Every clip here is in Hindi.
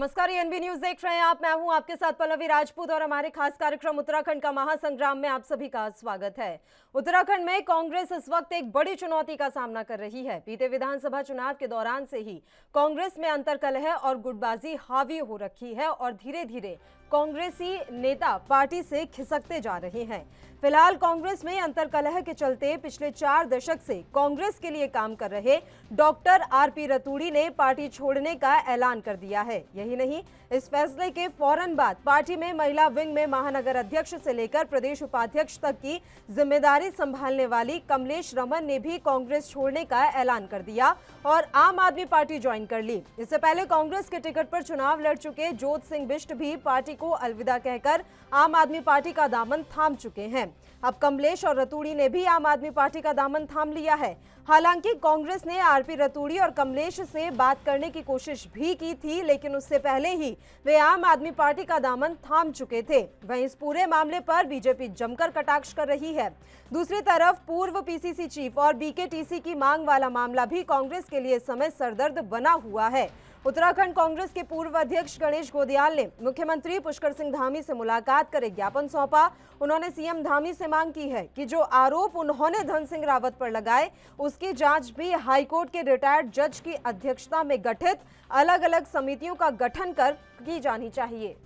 नमस्कार, एएनबी न्यूज देख रहे हैं आप। मैं हूं आपके साथ पल्लवी राजपूत और हमारे खास कार्यक्रम उत्तराखंड का महासंग्राम में आप सभी का स्वागत है। उत्तराखंड में कांग्रेस इस वक्त एक बड़ी चुनौती का सामना कर रही है। बीते विधानसभा चुनाव के दौरान से ही कांग्रेस में अंतर्कलह और गुटबाजी हावी हो रखी है और धीरे धीरे कांग्रेसी नेता पार्टी से खिसकते जा रहे हैं। फिलहाल कांग्रेस में अंतर्कलह के चलते पिछले 4 दशक से कांग्रेस के लिए काम कर रहे डॉक्टर आरपी रतूड़ी ने पार्टी छोड़ने का ऐलान कर दिया है। यही नहीं, इस फैसले के फौरन बाद पार्टी में महिला विंग में महानगर अध्यक्ष से लेकर प्रदेश उपाध्यक्ष तक की जिम्मेदारी संभालने वाली कमलेश रमन ने भी कांग्रेस छोड़ने का ऐलान कर दिया और आम आदमी पार्टी ज्वाइन कर ली। इससे पहले कांग्रेस के टिकट पर चुनाव लड़ चुके जोत सिंह बिष्ट भी पार्टी को अलविदा कहकर आम आदमी पार्टी का दामन थाम चुके हैं। अब कमलेश और रतूड़ी ने भी आम आदमी पार्टी का दामन थाम लिया है। हालांकि कांग्रेस ने आरपी रतूड़ी और कमलेश से बात करने की कोशिश भी की थी, लेकिन उससे पहले ही वे आम आदमी पार्टी का दामन थाम चुके थे। वहीं इस पूरे मामले पर बीजेपी जमकर कटाक्ष कर रही है। दूसरी तरफ पूर्व पीसीसी चीफ और बीकेटीसी की मांग वाला मामला भी कांग्रेस के लिए इस समय सरदर्द बना हुआ है। उत्तराखंड कांग्रेस के पूर्व अध्यक्ष गणेश गोदियाल ने मुख्यमंत्री पुष्कर सिंह धामी से मुलाकात कर एक ज्ञापन सौंपा। उन्होंने सीएम धामी से मांग की है कि जो आरोप उन्होंने धन सिंह रावत पर लगाए उसकी जांच भी हाईकोर्ट के रिटायर्ड जज की अध्यक्षता में गठित अलग अलग समितियों का गठन कर की जानी चाहिए।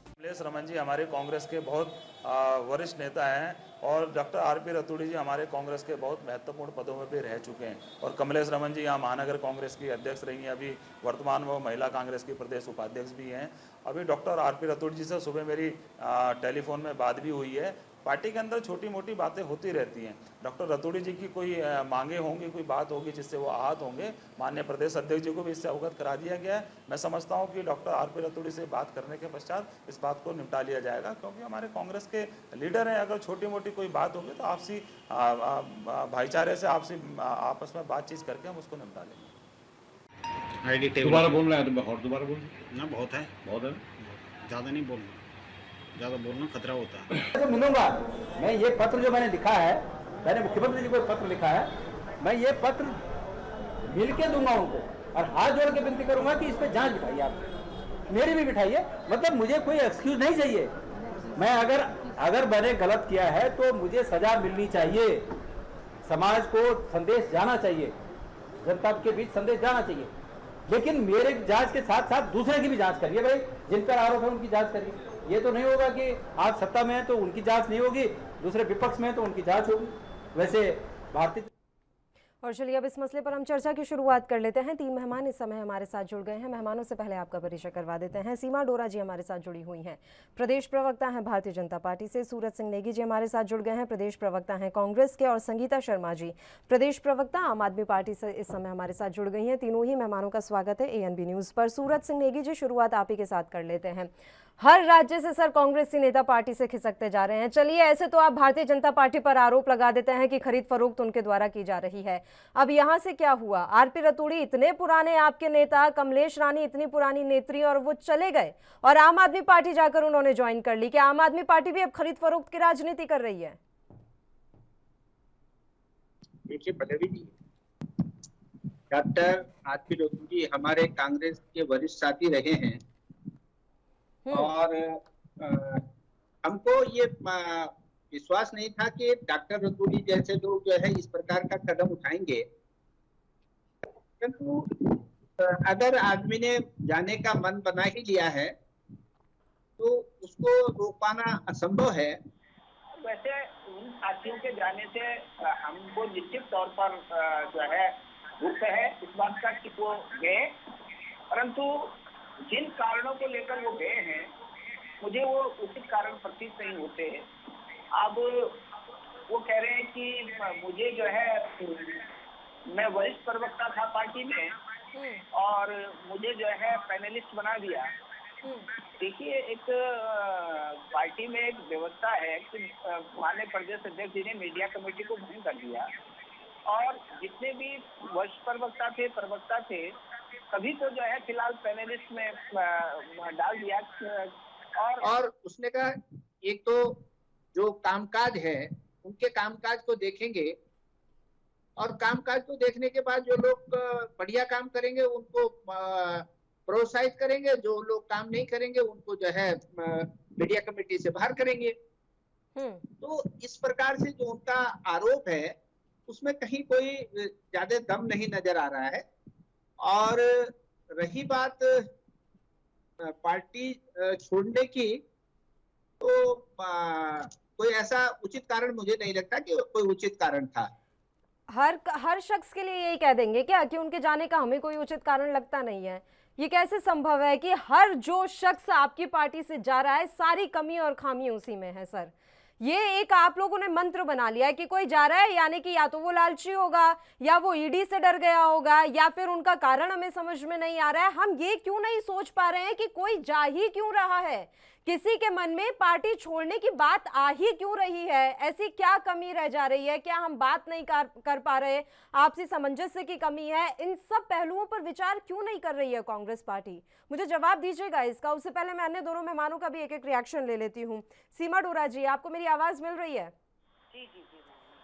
कमलेश रमन जी हमारे कांग्रेस के बहुत वरिष्ठ नेता हैं और डॉक्टर आरपी रतूड़ी जी हमारे कांग्रेस के बहुत महत्वपूर्ण पदों में भी रह चुके हैं और कमलेश रमन जी यहाँ महानगर कांग्रेस की अध्यक्ष रही हैं। अभी वर्तमान वो महिला कांग्रेस की प्रदेश उपाध्यक्ष भी हैं। अभी डॉक्टर आरपी रतूड़ी जी से सुबह मेरी टेलीफोन में बात भी हुई है। पार्टी के अंदर छोटी मोटी बातें होती रहती हैं। डॉक्टर रतूड़ी जी की कोई मांगे होंगी, कोई बात होगी जिससे वो आहत होंगे, माननीय प्रदेश अध्यक्ष जी को भी इससे अवगत करा दिया गया है। मैं समझता हूं कि डॉक्टर आरपी रतूड़ी से बात करने के पश्चात इस बात को निपटा लिया जाएगा, क्योंकि हमारे कांग्रेस के लीडर हैं। अगर छोटी मोटी कोई बात होगी तो आपसी भाईचारे से आपसी आपस में बातचीत करके हम उसको निपटा लेंगे। दोबारा बोल रहे हैं तो और दोबारा बोल ना बहुत है ज़्यादा नहीं बोलना, ज़्यादा बोलना खतरा होता है। जो मिलूंगा मैं, ये पत्र जो मैंने लिखा है, मैंने मुख्यमंत्री जी को पत्र लिखा है, मैं ये पत्र मिल के दूंगा उनको और हाथ जोड़ के विनती करूंगा कि इस पे जांच बिठाइए, आप मेरी भी बिठाइए। मतलब मुझे कोई एक्सक्यूज नहीं चाहिए। मैं अगर मैंने गलत किया है तो मुझे सजा मिलनी चाहिए। समाज को संदेश जाना चाहिए, जनता के बीच संदेश जाना चाहिए, लेकिन मेरे जांच के साथ साथ दूसरे की भी जांच करिए। भाई जिन पर आरोप है उनकी जांच करिए। ये तो नहीं होगा कि आप सत्ता में है तो उनकी जांच नहीं होगी, दूसरे विपक्ष में है तो उनकी जांच होगी। वैसे भारतीय और चलिए अब इस मसले पर हम चर्चा की शुरुआत कर लेते हैं। 3 मेहमान इस समय हमारे साथ जुड़ गए हैं। मेहमानों से पहले आपका परिचय करवा देते हैं। सीमा डोरा जी हमारे साथ जुड़ी हुई हैं, प्रदेश प्रवक्ता हैं भारतीय जनता पार्टी से। सूरज सिंह नेगी जी हमारे साथ जुड़ गए हैं, प्रदेश प्रवक्ता हैं कांग्रेस के। और संगीता शर्मा जी प्रदेश प्रवक्ता आम आदमी पार्टी से इस समय हमारे साथ जुड़ गई हैं। तीनों ही मेहमानों का स्वागत है एएनबी न्यूज पर। सूरज सिंह नेगी जी, शुरुआत आप ही के साथ कर लेते हैं। हर राज्य से सर कांग्रेसी नेता पार्टी से खिसकते जा रहे हैं। चलिए, ऐसे तो आप भारतीय जनता पार्टी पर आरोप लगा देते हैं कि खरीद फरोख्त उनके द्वारा की जा रही है। अब यहां से क्या हुआ? आरपी रतूड़ी इतने पुराने आपके नेता, कमलेश रानी इतनी पुरानी नेत्री, और वो चले गए और आम आदमी पार्टी जाकर उन्होंने ज्वाइन कर ली। क्या आम आदमी पार्टी भी अब खरीद फरोख्त की राजनीति कर रही है? देखिए पल्लवी जी, डॉक्टर आरपी रतूड़ी हमारे कांग्रेस के वरिष्ठ साथी रहे हैं और हमको ये विश्वास नहीं था कि डॉक्टर रतूड़ी जैसे लोग जो है इस प्रकार का कदम उठाएंगे। परंतु अगर आदमी ने जाने का मन बना ही लिया है तो उसको रोक पाना असंभव है। वैसे उन साथियों के जाने से हमको निश्चित तौर पर जो है दुख है इस बात का कि वो गए, परंतु जिन कारणों को लेकर वो गए हैं मुझे वो उचित कारण प्रतीत नहीं होते। अब वो कह रहे हैं कि मुझे जो है, मैं वरिष्ठ प्रवक्ता था पार्टी में और मुझे जो है पैनलिस्ट बना दिया। देखिए, एक पार्टी में एक व्यवस्था है कि माननीय प्रदेश अध्यक्ष जी ने मीडिया कमेटी को भंग कर दिया और जितने भी वरिष्ठ प्रवक्ता थे सभी को जो है फिलहाल पैनलिस्ट में डाल दिया। और उसने कहा एक तो जो कामकाज है उनके कामकाज को देखेंगे और कामकाज को देखने के बाद जो लोग बढ़िया काम करेंगे उनको प्रोत्साहित करेंगे, जो लोग काम नहीं करेंगे उनको जो है मीडिया कमेटी से बाहर करेंगे। तो इस प्रकार से जो उनका आरोप है उसमें कहीं कोई ज्यादा दम नहीं नजर आ रहा है। और रही बात पार्टी छोड़ने की, तो कोई ऐसा उचित कारण मुझे नहीं लगता कि कोई उचित कारण था। हर शख्स के लिए यही कह देंगे क्या कि उनके जाने का हमें कोई उचित कारण लगता नहीं है? ये कैसे संभव है कि हर जो शख्स आपकी पार्टी से जा रहा है सारी कमी और खामी उसी में है? सर, ये एक आप लोगों ने मंत्र बना लिया है कि कोई जा रहा है यानी कि या तो वो लालची होगा, या वो ईडी से डर गया होगा, या फिर उनका कारण हमें समझ में नहीं आ रहा है। हम ये क्यों नहीं सोच पा रहे हैं कि कोई जा ही क्यों रहा है? किसी के मन में पार्टी छोड़ने की बात आ ही क्यों रही है? ऐसी क्या कमी रह जा रही है? क्या हम बात नहीं कर पा रहे? आपसी सामंजस्य की कमी है? इन सब पहलुओं पर विचार क्यों नहीं कर रही है कांग्रेस पार्टी? मुझे जवाब दीजिएगा इसका। उससे पहले मैं अन्य दोनों मेहमानों का भी एक एक रिएक्शन ले लेती हूँ। सीमा डोरा जी, आपको मेरी आवाज मिल रही है? जी जी जी।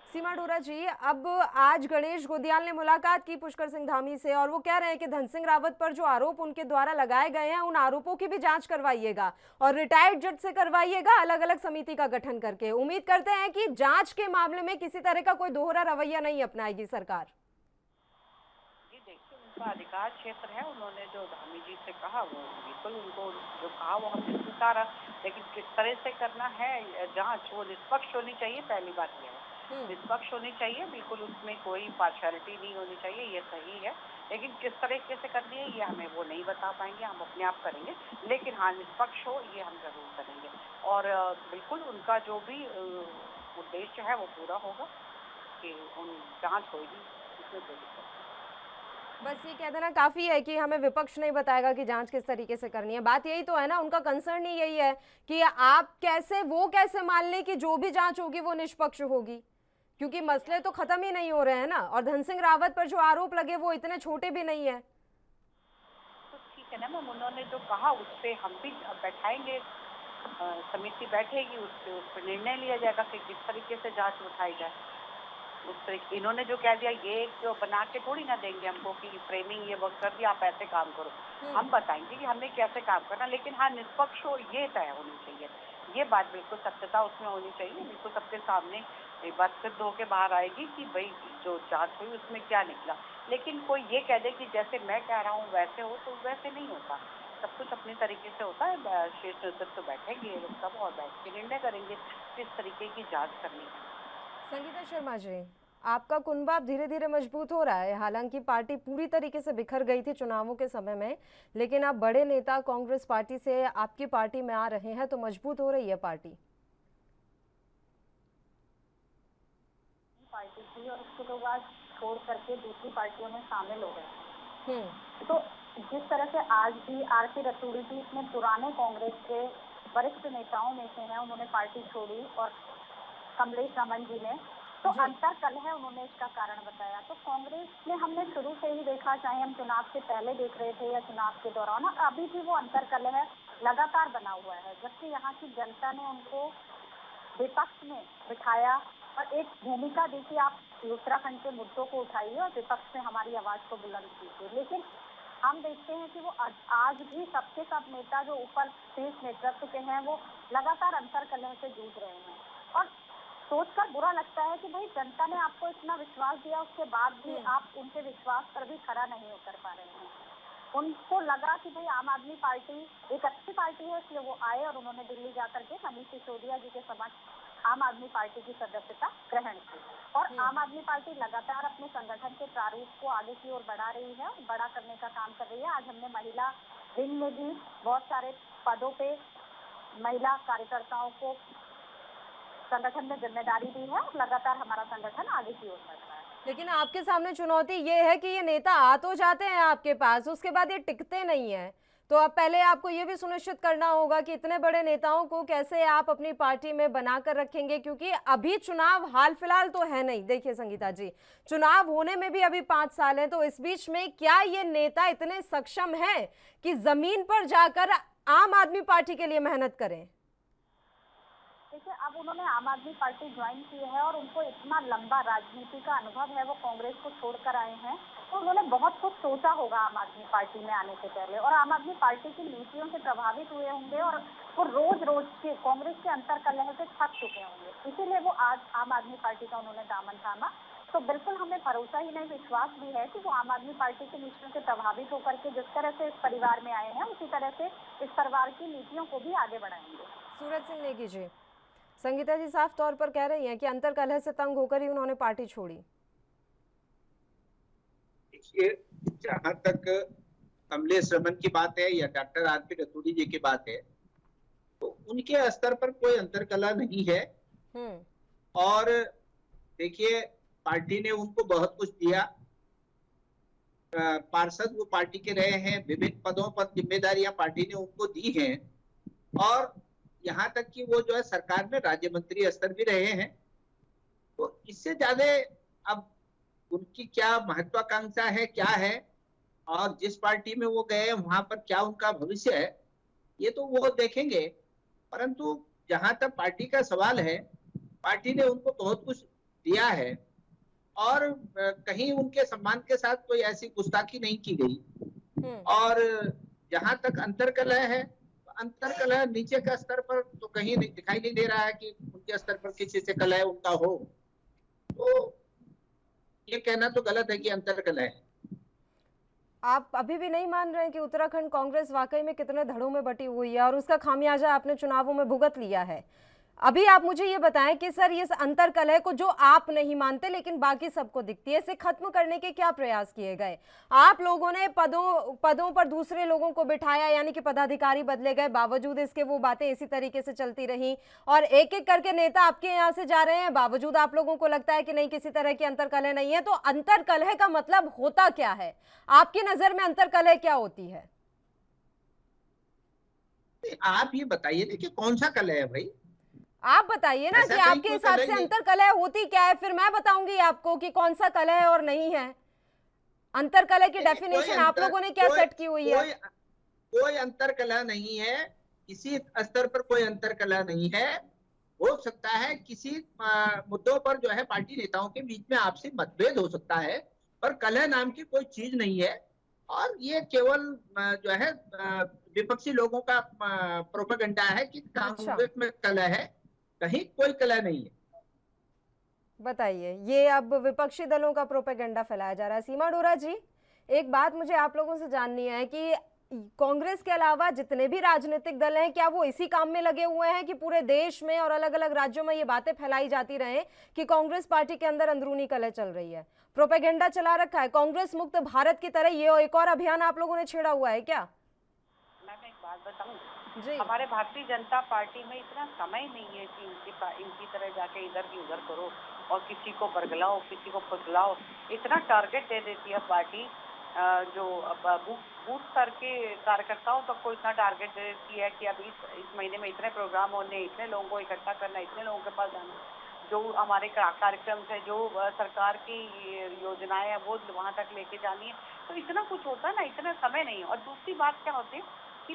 सीमा डोरा जी, अब आज गणेश गोदियाल ने मुलाकात की पुष्कर सिंह धामी से, और वो कह रहे हैं कि धन सिंह रावत पर जो आरोप उनके द्वारा लगाए गए हैं उन आरोपों की भी जांच करवाइएगा और रिटायर्ड जज से करवाइएगा, अलग अलग समिति का गठन करके। उम्मीद करते हैं कि जांच के मामले में किसी तरह का कोई दोहरा रवैया नहीं अपनाएगी सरकार। जी देखिए, उनका अधिकार क्षेत्र है। उन्होंने जो धामी जी से कहा वो बिल्कुल उनको जो कहा वो हमने स्वीकारा, लेकिन किस तरह से करना है जांच, वो निष्पक्ष होनी चाहिए। पहली बात यह है निष्पक्ष होनी चाहिए, बिल्कुल उसमें कोई पार्शियलिटी नहीं होनी चाहिए, ये सही है। लेकिन किस तरीके से करनी है ये हमें वो नहीं बता पाएंगे, हम अपने आप करेंगे। लेकिन हाँ, निष्पक्ष हो ये हम जरूर करेंगे, और बिल्कुल उनका जो भी उद्देश्य है वो पूरा होगा कि उन जांच होगी, इसमें कोई दिक्कत नहीं। बस ये कह देना काफी है कि हमें विपक्ष नहीं बताएगा कि जांच किस तरीके से करनी है। बात यही तो है ना, उनका कंसर्न ही यही है कि आप कैसे मान लें कि जो भी जांच होगी वो निष्पक्ष होगी, क्योंकि मसले तो खत्म ही नहीं हो रहे हैं ना। और धन सिंह रावत पर जो आरोप लगे वो इतने छोटे भी नहीं है। तो ठीक है ना मैम, उन्होंने जो कहा उस पर हम भी बैठाएंगे, समिति बैठेगी, उस पर निर्णय लिया जाएगा कि किस तरीके से जांच उठाई जाए। उस तरीके इन्होंने जो कह दिया ये जो बना के थोड़ी ना देंगे हमको कि फ्रेमिंग ये वर्क कर दिया, आप ऐसे काम करो। हम बताएंगे कि हमें कैसे काम करना, लेकिन हाँ निष्पक्ष हो ये तय होनी चाहिए। ये बात बिल्कुल सत्यता उसमें होनी चाहिए, बिल्कुल सबके सामने एक बात सिद्ध होके बाहर आएगी कि भाई जो जांच हुई उसमें क्या निकला। लेकिन कोई ये कह दे कि जैसे मैं कह रहा हूँ वैसे हो, तो वैसे नहीं होता। सब कुछ अपने तरीके से होता है। शीर्ष नेतृत्व तो बैठेंगे ये लोग सब और बैठ के निर्णय करेंगे किस तरीके की जांच करनी है। संगीता शर्मा जी, आपका कुनबा धीरे धीरे मजबूत हो रहा है। हालांकि पार्टी पूरी तरीके से बिखर गई थी चुनावों के समय में, लेकिन अब बड़े नेता कांग्रेस पार्टी से आपकी पार्टी में आ रहे हैं, तो मजबूत हो रही है पार्टी। पार्टी थी और उसके बाद छोड़ करके दूसरी पार्टियों में शामिल हो गए। तो जिस तरह से आज भी आरपी रतूड़ी जी इतने पुराने कांग्रेस के वरिष्ठ नेताओं में से हैं, उन्होंने पार्टी छोड़ी, और कमलेश रमन जी ने तो अंतर कल है, उन्होंने इसका कारण बताया। तो कांग्रेस में हमने शुरू से ही देखा, चाहे हम चुनाव से पहले देख रहे थे या चुनाव के दौरान, अभी भी वो अंतर कल है लगातार बना हुआ है। जबकि यहाँ की जनता ने उनको विपक्ष में बिठाया और एक भूमिका दी कि आप उत्तराखंड के मुद्दों को उठाइए और विपक्ष में हमारी आवाज को बुलंद कीजिए। लेकिन हम देखते हैं कि वो आज भी सबके सब नेता जो ऊपर शीर्ष नेतृत्व के हैं वो लगातार अंतर कलह से जूझ रहे हैं। और सोचकर बुरा लगता है कि भाई जनता ने आपको इतना विश्वास दिया, उसके बाद भी आप उनके विश्वास पर भी खरा नहीं उतर पा रहे हैं। उनको लगा कि भाई आम आदमी पार्टी एक अच्छी पार्टी है, इसलिए वो आए और उन्होंने दिल्ली जाकर के मनीष सिसोदिया जी के समक्ष आम आदमी पार्टी की सदस्यता ग्रहण की। और आम आदमी पार्टी लगातार अपने संगठन के प्रारूप को आगे की ओर बढ़ा रही है, बड़ा करने का काम कर रही है। आज हमने महिला विंग में भी बहुत सारे पदों पे महिला कार्यकर्ताओं को संगठन में जिम्मेदारी दी है और लगातार हमारा संगठन आगे की ओर बढ़ रहा है। लेकिन आपके सामने चुनौती ये है कि ये नेता आ तो जाते हैं आपके पास, उसके बाद ये टिकते नहीं है। तो अब पहले आपको ये भी सुनिश्चित करना होगा कि इतने बड़े नेताओं को कैसे आप अपनी पार्टी में बनाकर रखेंगे, क्योंकि अभी चुनाव हाल फिलहाल तो है नहीं। देखिए संगीता जी, चुनाव होने में भी अभी 5 साल है, तो इस बीच में क्या ये नेता इतने सक्षम हैं कि जमीन पर जाकर आम आदमी पार्टी के लिए मेहनत करें? देखिए, अब उन्होंने आम आदमी पार्टी ज्वाइन की है और उनको इतना लंबा राजनीति का अनुभव है, वो कांग्रेस को छोड़कर आए हैं, तो उन्होंने बहुत कुछ सोचा होगा आम आदमी पार्टी में आने से पहले, और आम आदमी पार्टी की नीतियों से प्रभावित हुए होंगे और वो रोज रोज के कांग्रेस के अंतर कलह से थक चुके होंगे, इसीलिए वो आज आम आदमी पार्टी का उन्होंने दामन थामा। तो बिल्कुल हमें भरोसा ही नहीं, विश्वास भी है कि वो आम आदमी पार्टी के नीतियों से प्रभावित होकर के जिस तरह से इस परिवार में आए हैं, उसी तरह से इस परिवार की नीतियों को भी आगे बढ़ाएंगे। सूरज सिंह नेगी जी, संगीता जी साफ तौर पर कह रही हैं कि अंतर कलह से तंग होकर ही उन्होंने पार्टी छोड़ी। देखिए, जहाँ तक कमलेश रमन की बात है या डॉक्टर आरपी रतूड़ी जी की बात है, तो उनके स्तर पर कोई अंतर कलह नहीं है। और देखिए, पार्टी ने उनको बहुत कुछ दिया, पार्षद वो पार्टी के रहे हैं, विभिन्न पदों पर जिम्मेदारियां पार्टी ने उनको दी हैं, और यहाँ तक कि वो जो है सरकार में राज्य मंत्री स्तर भी रहे हैं। तो इससे ज्यादा अब उनकी क्या महत्वाकांक्षा है, क्या है, और जिस पार्टी में वो गए वहां पर क्या उनका भविष्य है, ये तो वो देखेंगे। परंतु जहां तक पार्टी का सवाल है, पार्टी ने उनको बहुत कुछ दिया है और कहीं उनके सम्मान के साथ कोई ऐसी गुस्ताखी नहीं की गई। और जहां तक अंतर कलह है, अंतर कलह नीचे का स्तर पर तो कहीं नहीं दिखाई नहीं दे रहा है कि उनके स्तर पर किसी से कलह उनका हो, तो ये कहना तो गलत है कि अंतर कलह है। आप अभी भी नहीं मान रहे हैं कि उत्तराखंड कांग्रेस वाकई में कितने धड़ों में बटी हुई है और उसका खामियाजा आपने चुनावों में भुगत लिया है? अभी आप मुझे ये बताएं कि सर, इस अंतर कलह को जो आप नहीं मानते लेकिन बाकी सबको दिखती है, इसे खत्म करने के क्या प्रयास किए गए? आप लोगों ने पदों पर दूसरे लोगों को बिठाया, यानी कि पदाधिकारी बदले गए, बावजूद इसके वो बातें इसी तरीके से चलती रहीं और एक एक करके नेता आपके यहाँ से जा रहे हैं, बावजूद आप लोगों को लगता है कि नहीं, किसी तरह की अंतर कलह नहीं है। तो अंतर कलह का मतलब होता क्या है आपकी नजर में? अंतर कलह क्या होती है? आप ये बताइए ना कि कौन सा कलह है भाई? आप बताइए ना कि आपके हिसाब से अंतर कलह होती क्या है, फिर मैं बताऊंगी आपको कि कौन सा कलह है और नहीं है। अंतर कलह की डेफिनेशन आप लोगों ने क्या सेट की हुई है? कोई अंतर कलह नहीं है, किसी स्तर पर कोई अंतर कलह नहीं है। हो सकता है किसी मुद्दों पर जो है पार्टी नेताओं के बीच में आपसी मतभेद हो सकता है, पर कलह नाम की कोई चीज नहीं है। और ये केवल जो है विपक्षी लोगों का प्रोपेगेंडा है कि कांग्रेस में कलह है, कहीं कोई कलह नहीं है। बताइए, ये अब विपक्षी दलों का प्रोपेगेंडा फैलाया जा रहा है। सीमा डोरा जी, एक बात मुझे आप लोगों से जाननी है कि कांग्रेस के अलावा जितने भी राजनीतिक दल हैं, क्या वो इसी काम में लगे हुए हैं कि पूरे देश में और अलग अलग राज्यों में ये बातें फैलाई जाती रहे कि कांग्रेस पार्टी के अंदर अंदरूनी कलह चल रही है, प्रोपेगेंडा चला रखा है? कांग्रेस मुक्त भारत की तरह ये एक और अभियान आप लोगों ने छेड़ा हुआ है क्या? मैं एक बात बताऊं, हमारे भारतीय जनता पार्टी में इतना समय नहीं है कि इनकी तरह जाके इधर की उधर करो और किसी को बरगलाओ, किसी को फुसलाओ। इतना टारगेट दे देती है पार्टी, जो बूथ स्तर के कार्यकर्ताओं तक को इतना टारगेट दे देती है कि अब इस महीने में इतने प्रोग्राम होने, इतने लोगों को इकट्ठा करना, इतने लोगों के पास जाना, जो हमारे कार्यक्रम से जो सरकार की योजनाएं हैं वो वहाँ तक लेके जानी है। तो इतना कुछ होता है ना, इतना समय नहीं है। और दूसरी बात क्या होती है कि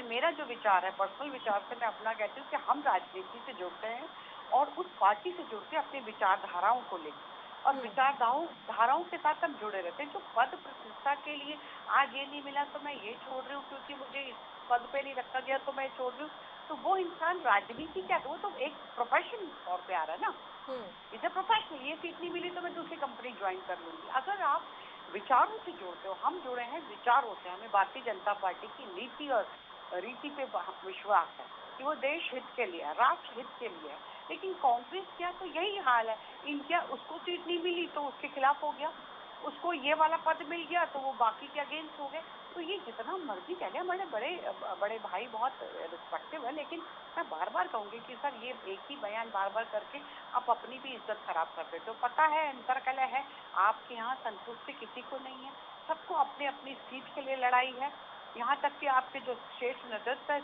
मेरा जो विचार है, पर्सनल विचार से मैं अपना कहती हूँ कि हम राजनीति से जुड़ते हैं और उस पार्टी से जुड़ते हैं अपनी विचारधाराओं को लेकर, और विचारधाराओं के साथ हम जुड़े रहते हैं। जो पद प्रतिष्ठा के लिए आज ये नहीं मिला तो मैं ये छोड़ रही हूँ, क्योंकि मुझे इस पद पे नहीं रखा गया तो मैं छोड़ रही हूँ, तो वो इंसान राजनीति क्या, वो तो एक प्रोफेशन तौर पे आ रहा है ना, इधर प्रोफेशनल, ये सीट नहीं मिली तो मैं दूसरी कंपनी ज्वाइन कर लूंगी। अगर आप विचारों से जोड़ते हो, हम जुड़े हैं विचारों से, हमें भारतीय जनता पार्टी की नीति और रीति पे विश्वास है कि वो देश हित के लिए है, राष्ट्र हित के लिए है। लेकिन कांग्रेस क्या, तो यही हाल है, इनका उसको सीट नहीं मिली तो उसके खिलाफ हो गया, उसको ये वाला पद मिल गया तो वो बाकी के अगेंस्ट हो गए। तो ये जितना मर्जी कह लिया, मेरे बड़े भाई बहुत रिस्पेक्टिव है, लेकिन मैं बार बार कहूँगी कि सर ये एक ही बयान बार बार करके आप अपनी भी इज्जत खराब कर देते हो। पता है अंतर कलह है, आपके यहाँ संतुष्टि किसी को नहीं है, सबको अपने अपनी सीट के लिए लड़ाई है। यहाँ तक कि आपके जो श्रेष्ठ नेतृत्व है,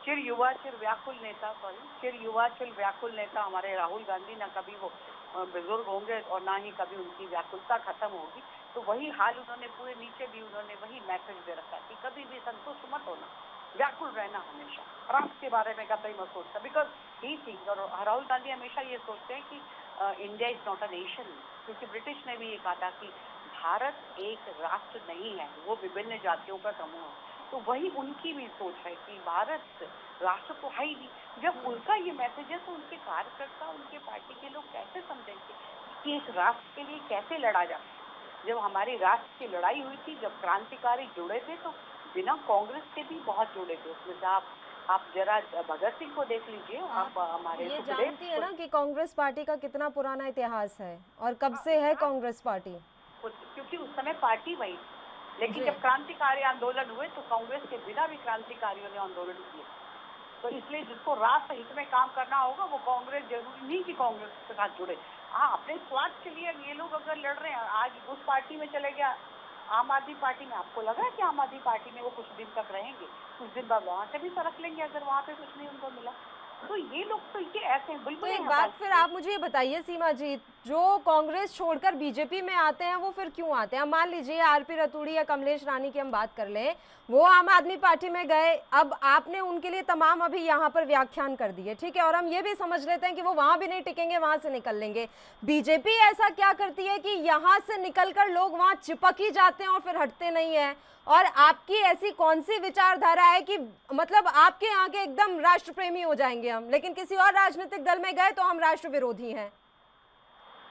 चिर युवा चिर व्याकुल नेता हमारे राहुल गांधी, ना कभी वो बुजुर्ग होंगे और ना ही कभी उनकी व्याकुलता खत्म होगी। तो वही हाल उन्होंने पूरे नीचे भी उन्होंने वही मैसेज दे रखा है कि कभी भी संतुष्ट मत होना, व्याकुल रहना हमेशा, राष्ट्र के बारे में कतई मत सोचता, बिकॉज ही थिंक, और राहुल गांधी हमेशा ये सोचते हैं कि India is not a nation, क्योंकि ब्रिटिश ने भी ये कहा था कि भारत एक राष्ट्र नहीं है, वो विभिन्न जातियों का समूह है। तो वही उनकी भी सोच है कि भारत राष्ट्र तो है ही नहीं। जब उनका ये मैसेज है तो उनके कार्यकर्ता, उनके पार्टी के लोग कैसे समझेंगे कि इस राष्ट्र के लिए कैसे लड़ा जाए। जब हमारी राष्ट्र की लड़ाई हुई थी, जब क्रांतिकारी जुड़े थे, तो बिना कांग्रेस के भी बहुत जुड़े थे। उसमें से आप जरा भगत सिंह को देख लीजिए, आप हमारे ये सुखदेव, जानती है ना कि कांग्रेस पार्टी का कितना पुराना इतिहास है और कब से है कांग्रेस पार्टी? क्योंकि उस समय पार्टी वही, लेकिन जब क्रांतिकारी आंदोलन हुए तो कांग्रेस के बिना भी क्रांतिकारियों ने आंदोलन किए। तो इसलिए जिसको राष्ट्र हित में काम करना होगा वो कांग्रेस, जरूरी नहीं कि कांग्रेस के साथ जुड़े। हाँ, अपने स्वार्थ के लिए ये लोग अगर लड़ रहे हैं, आज उस पार्टी में चले गया आम आदमी पार्टी में, आपको लग रहा है कि आम आदमी पार्टी में वो कुछ दिन तक रहेंगे? कुछ दिन बाद वहाँ से भी सरक लेंगे अगर वहाँ पे कुछ नहीं उनको मिला। तो ये लोग तो ये ऐसे हैं, तो बिल्कुल। एक बात फिर आप मुझे ये बताइए सीमा जी, जो कांग्रेस छोड़कर बीजेपी में आते हैं वो फिर क्यों आते हैं? मान लीजिए आरपी रतूड़ी या कमलेश रानी की हम बात कर लें, वो आम आदमी पार्टी में गए, अब आपने उनके लिए तमाम अभी यहाँ पर व्याख्यान कर दिए, ठीक है, और हम ये भी समझ लेते हैं कि वो वहां भी नहीं टिकेंगे, वहां से निकल लेंगे। बीजेपी ऐसा क्या करती है कि यहाँ से निकलकर लोग वहां चिपक ही जाते हैं और फिर हटते नहीं है? और आपकी ऐसी कौन सी विचारधारा है कि मतलब आपके यहाँ के एकदम राष्ट्र प्रेमी हो जाएंगे हम, लेकिन किसी और राजनीतिक दल में गए तो हम राष्ट्र विरोधी हैं?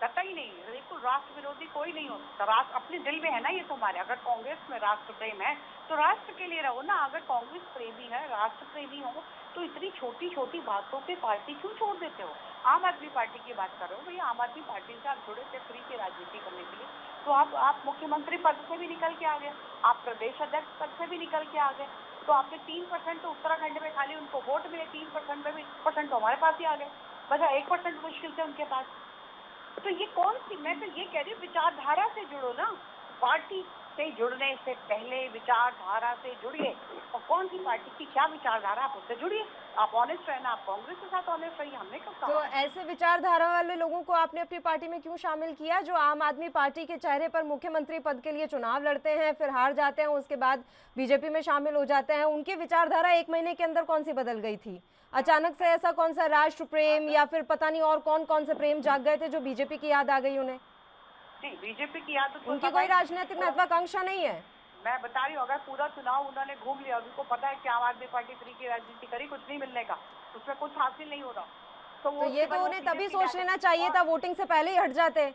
कतई नहीं, बिल्कुल राष्ट्र विरोधी कोई नहीं हो सकता। राष्ट्र अपने दिल में है ना ये तुम्हारे। अगर कांग्रेस में राष्ट्र प्रेम है तो राष्ट्र के लिए रहो ना। अगर कांग्रेस प्रेमी है, राष्ट्र प्रेमी हो, तो इतनी छोटी छोटी बातों पे पार्टी क्यों छोड़ देते हो? आम आदमी पार्टी की बात कर रहे हो भैया, आम आदमी पार्टी से आप जुड़े थे फ्री की राजनीति करने के लिए, तो आप मुख्यमंत्री पद से भी निकल के आ गए, आप प्रदेश अध्यक्ष पद से भी निकल के आ गए, तो आपने 3% तो उत्तराखंड में खाली उनको वोट मिले, 3% में भी 1% तो हमारे पास ही आ गए, बस 1% मुश्किल से उनके पास। तो ये कौन सी, मैं तो ये कह रही हूँ विचारधारा से जुड़ो ना। पार्टी से जुड़ने से पहले विचारधारा से जुड़िए, और कौन सी पार्टी की क्या विचारधारा, आप उससे जुड़िए। आप ऑनेस्ट रहना, आप कांग्रेस के साथ ऑनेस्ट रहिए, हमने कब कहा? तो ऐसे विचारधारा वाले लोगों को आपने अपनी पार्टी में क्यों शामिल किया, जो आम आदमी पार्टी के चेहरे पर मुख्यमंत्री पद के लिए चुनाव लड़ते हैं, फिर हार जाते हैं, उसके बाद बीजेपी में शामिल हो जाते हैं? उनकी विचारधारा 1 महीने के अंदर कौन सी बदल गई थी? अचानक से ऐसा कौन सा राष्ट्र प्रेम या फिर पता नहीं और कौन कौन से प्रेम जाग गए थे जो बीजेपी की याद आ गई उन्हें? नहीं, बीजेपी की याद तो उनकी कोई राजनीतिक महत्वाकांक्षा नहीं है? मैं बता रही हूँ, अगर पूरा चुनाव उन्होंने घूम लिया, उनको पता है कि आम आदमी पार्टी फ्री की राजनीति करी, कुछ नहीं मिलने का, उसमें कुछ हासिल नहीं हो रहा, तो तो ये तो उन्हें तभी सोच लेना चाहिए था, वोटिंग से पहले ही हट जाते।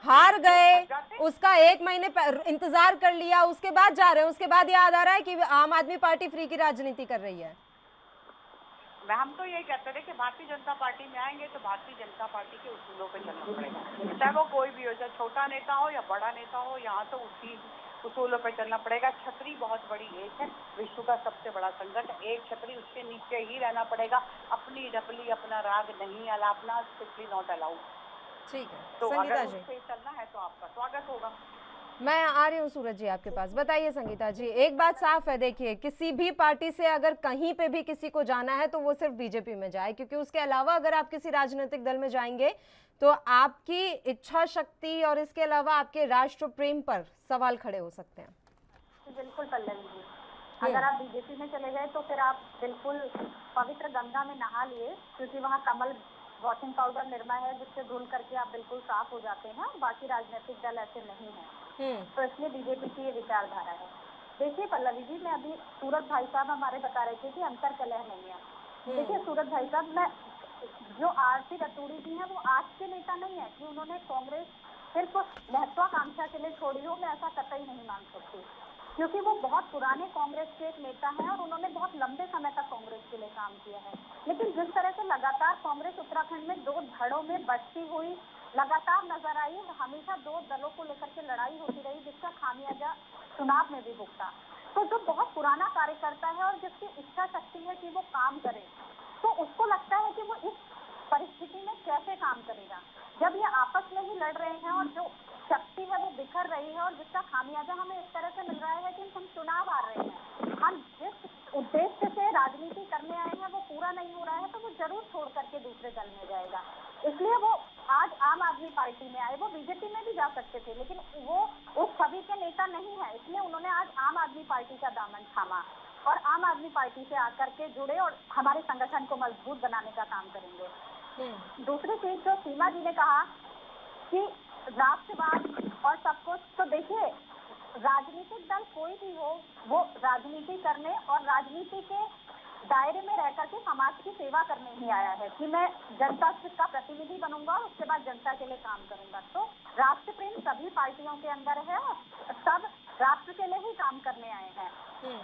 हार गए, उसका 1 महीने इंतजार कर लिया, उसके बाद जा रहे हैं, उसके बाद याद आ रहा है कि आम आदमी पार्टी फ्री की राजनीति कर रही है। हम तो यही कहते थे कि भारतीय जनता पार्टी में आएंगे तो भारतीय जनता पार्टी के उसूलों पे चलना पड़ेगा, चाहे वो कोई भी हो, चाहे छोटा नेता हो या बड़ा नेता हो, यहाँ तो उसी उसूलों पे चलना पड़ेगा। छतरी बहुत बड़ी एक है, विश्व का सबसे बड़ा संगठन, एक छतरी, उसके नीचे ही रहना पड़ेगा। अपनी डपली अपना राग नहीं अलापना, स्ट्रिक्टली नॉट अलाउड। ठीक है, तो संगीता अगर जी उस पे चलना है तो आपका स्वागत होगा। मैं आ रही हूँ सूरज जी आपके पास। बताइए संगीता जी, एक बात साफ है, देखिए किसी भी पार्टी से अगर कहीं पे भी किसी को जाना है तो वो सिर्फ बीजेपी में जाए, क्योंकि उसके अलावा अगर आप किसी राजनीतिक दल में जाएंगे तो आपकी इच्छा शक्ति और इसके अलावा आपके राष्ट्र प्रेम पर सवाल खड़े हो सकते हैं। बिल्कुल पल्लवी जी, अगर आप बीजेपी में चले गए तो फिर आप बिल्कुल पवित्र गंगा में नहा लिए, क्योंकि वहाँ कमल वॉशिंग पाउडर निर्मा है जिससे धुल करके आप बिल्कुल साफ हो जाते हैं। बाकी राजनीतिक दल ऐसे नहीं है, तो इसलिए बीजेपी की ये विचारधारा है। देखिए पल्लवी जी, मैं अभी सूरज भाई साहब हमारे बता रहे थे कि अंतर कलह नहीं है। देखिए सूरज भाई साहब, मैं जो आरपी रतूड़ी जी हैं वो आज के नेता नहीं है कि उन्होंने कांग्रेस सिर्फ महत्वाकांक्षा के लिए छोड़ी हो, मैं ऐसा कतई नहीं मान सकती, क्योंकि वो बहुत पुराने कांग्रेस के एक नेता हैं और उन्होंने बहुत लंबे समय तक कांग्रेस के लिए काम किया है। लेकिन जिस तरह से लगातार कांग्रेस उत्तराखंड में 2 धड़ों में बचती हुई लगातार नजर आई, हमेशा 2 दलों को लेकर के लड़ाई होती रही, जिसका खामियाजा चुनाव में भी भुगता। तो जो बहुत पुराना कार्यकर्ता है और जिसकी इच्छा शक्ति है कि वो काम करे, तो उसको लगता है कि वो इस परिस्थिति में कैसे काम करेगा, जब ये आपस में ही लड़ रहे हैं और जो शक्ति है वो बिखर रही है और जिसका खामियाजा हमें इस तरह से मिल रहा है कि हम चुनाव आ रहे हैं, हम जिस उद्देश्य से राजनीति करने आए हैं वो पूरा नहीं हो रहा है, तो वो जरूर छोड़ करके दूसरे दल में जाएगा। इसलिए वो आज आम आदमी पार्टी में आए, वो बीजेपी में भी जा सकते थे, लेकिन वो उस छवि के नेता नहीं है, इसलिए उन्होंने आज आम आदमी पार्टी का दामन थामा। और आम आदमी पार्टी से आकर के जुड़े और हमारे संगठन को मजबूत बनाने का काम करेंगे। दूसरी चीज जो सीमा जी ने कहा कि राष्ट्रवाद और सब कुछ, तो देखिए राजनीतिक दल कोई भी हो वो राजनीति करने और राजनीति के दायरे में रह करके समाज की सेवा करने ही आया है कि मैं जनता का प्रतिनिधि बनूंगा और उसके बाद जनता के लिए काम करूंगा। तो राष्ट्र प्रेम सभी पार्टियों के अंदर है और सब राष्ट्र के लिए ही काम करने आए हैं।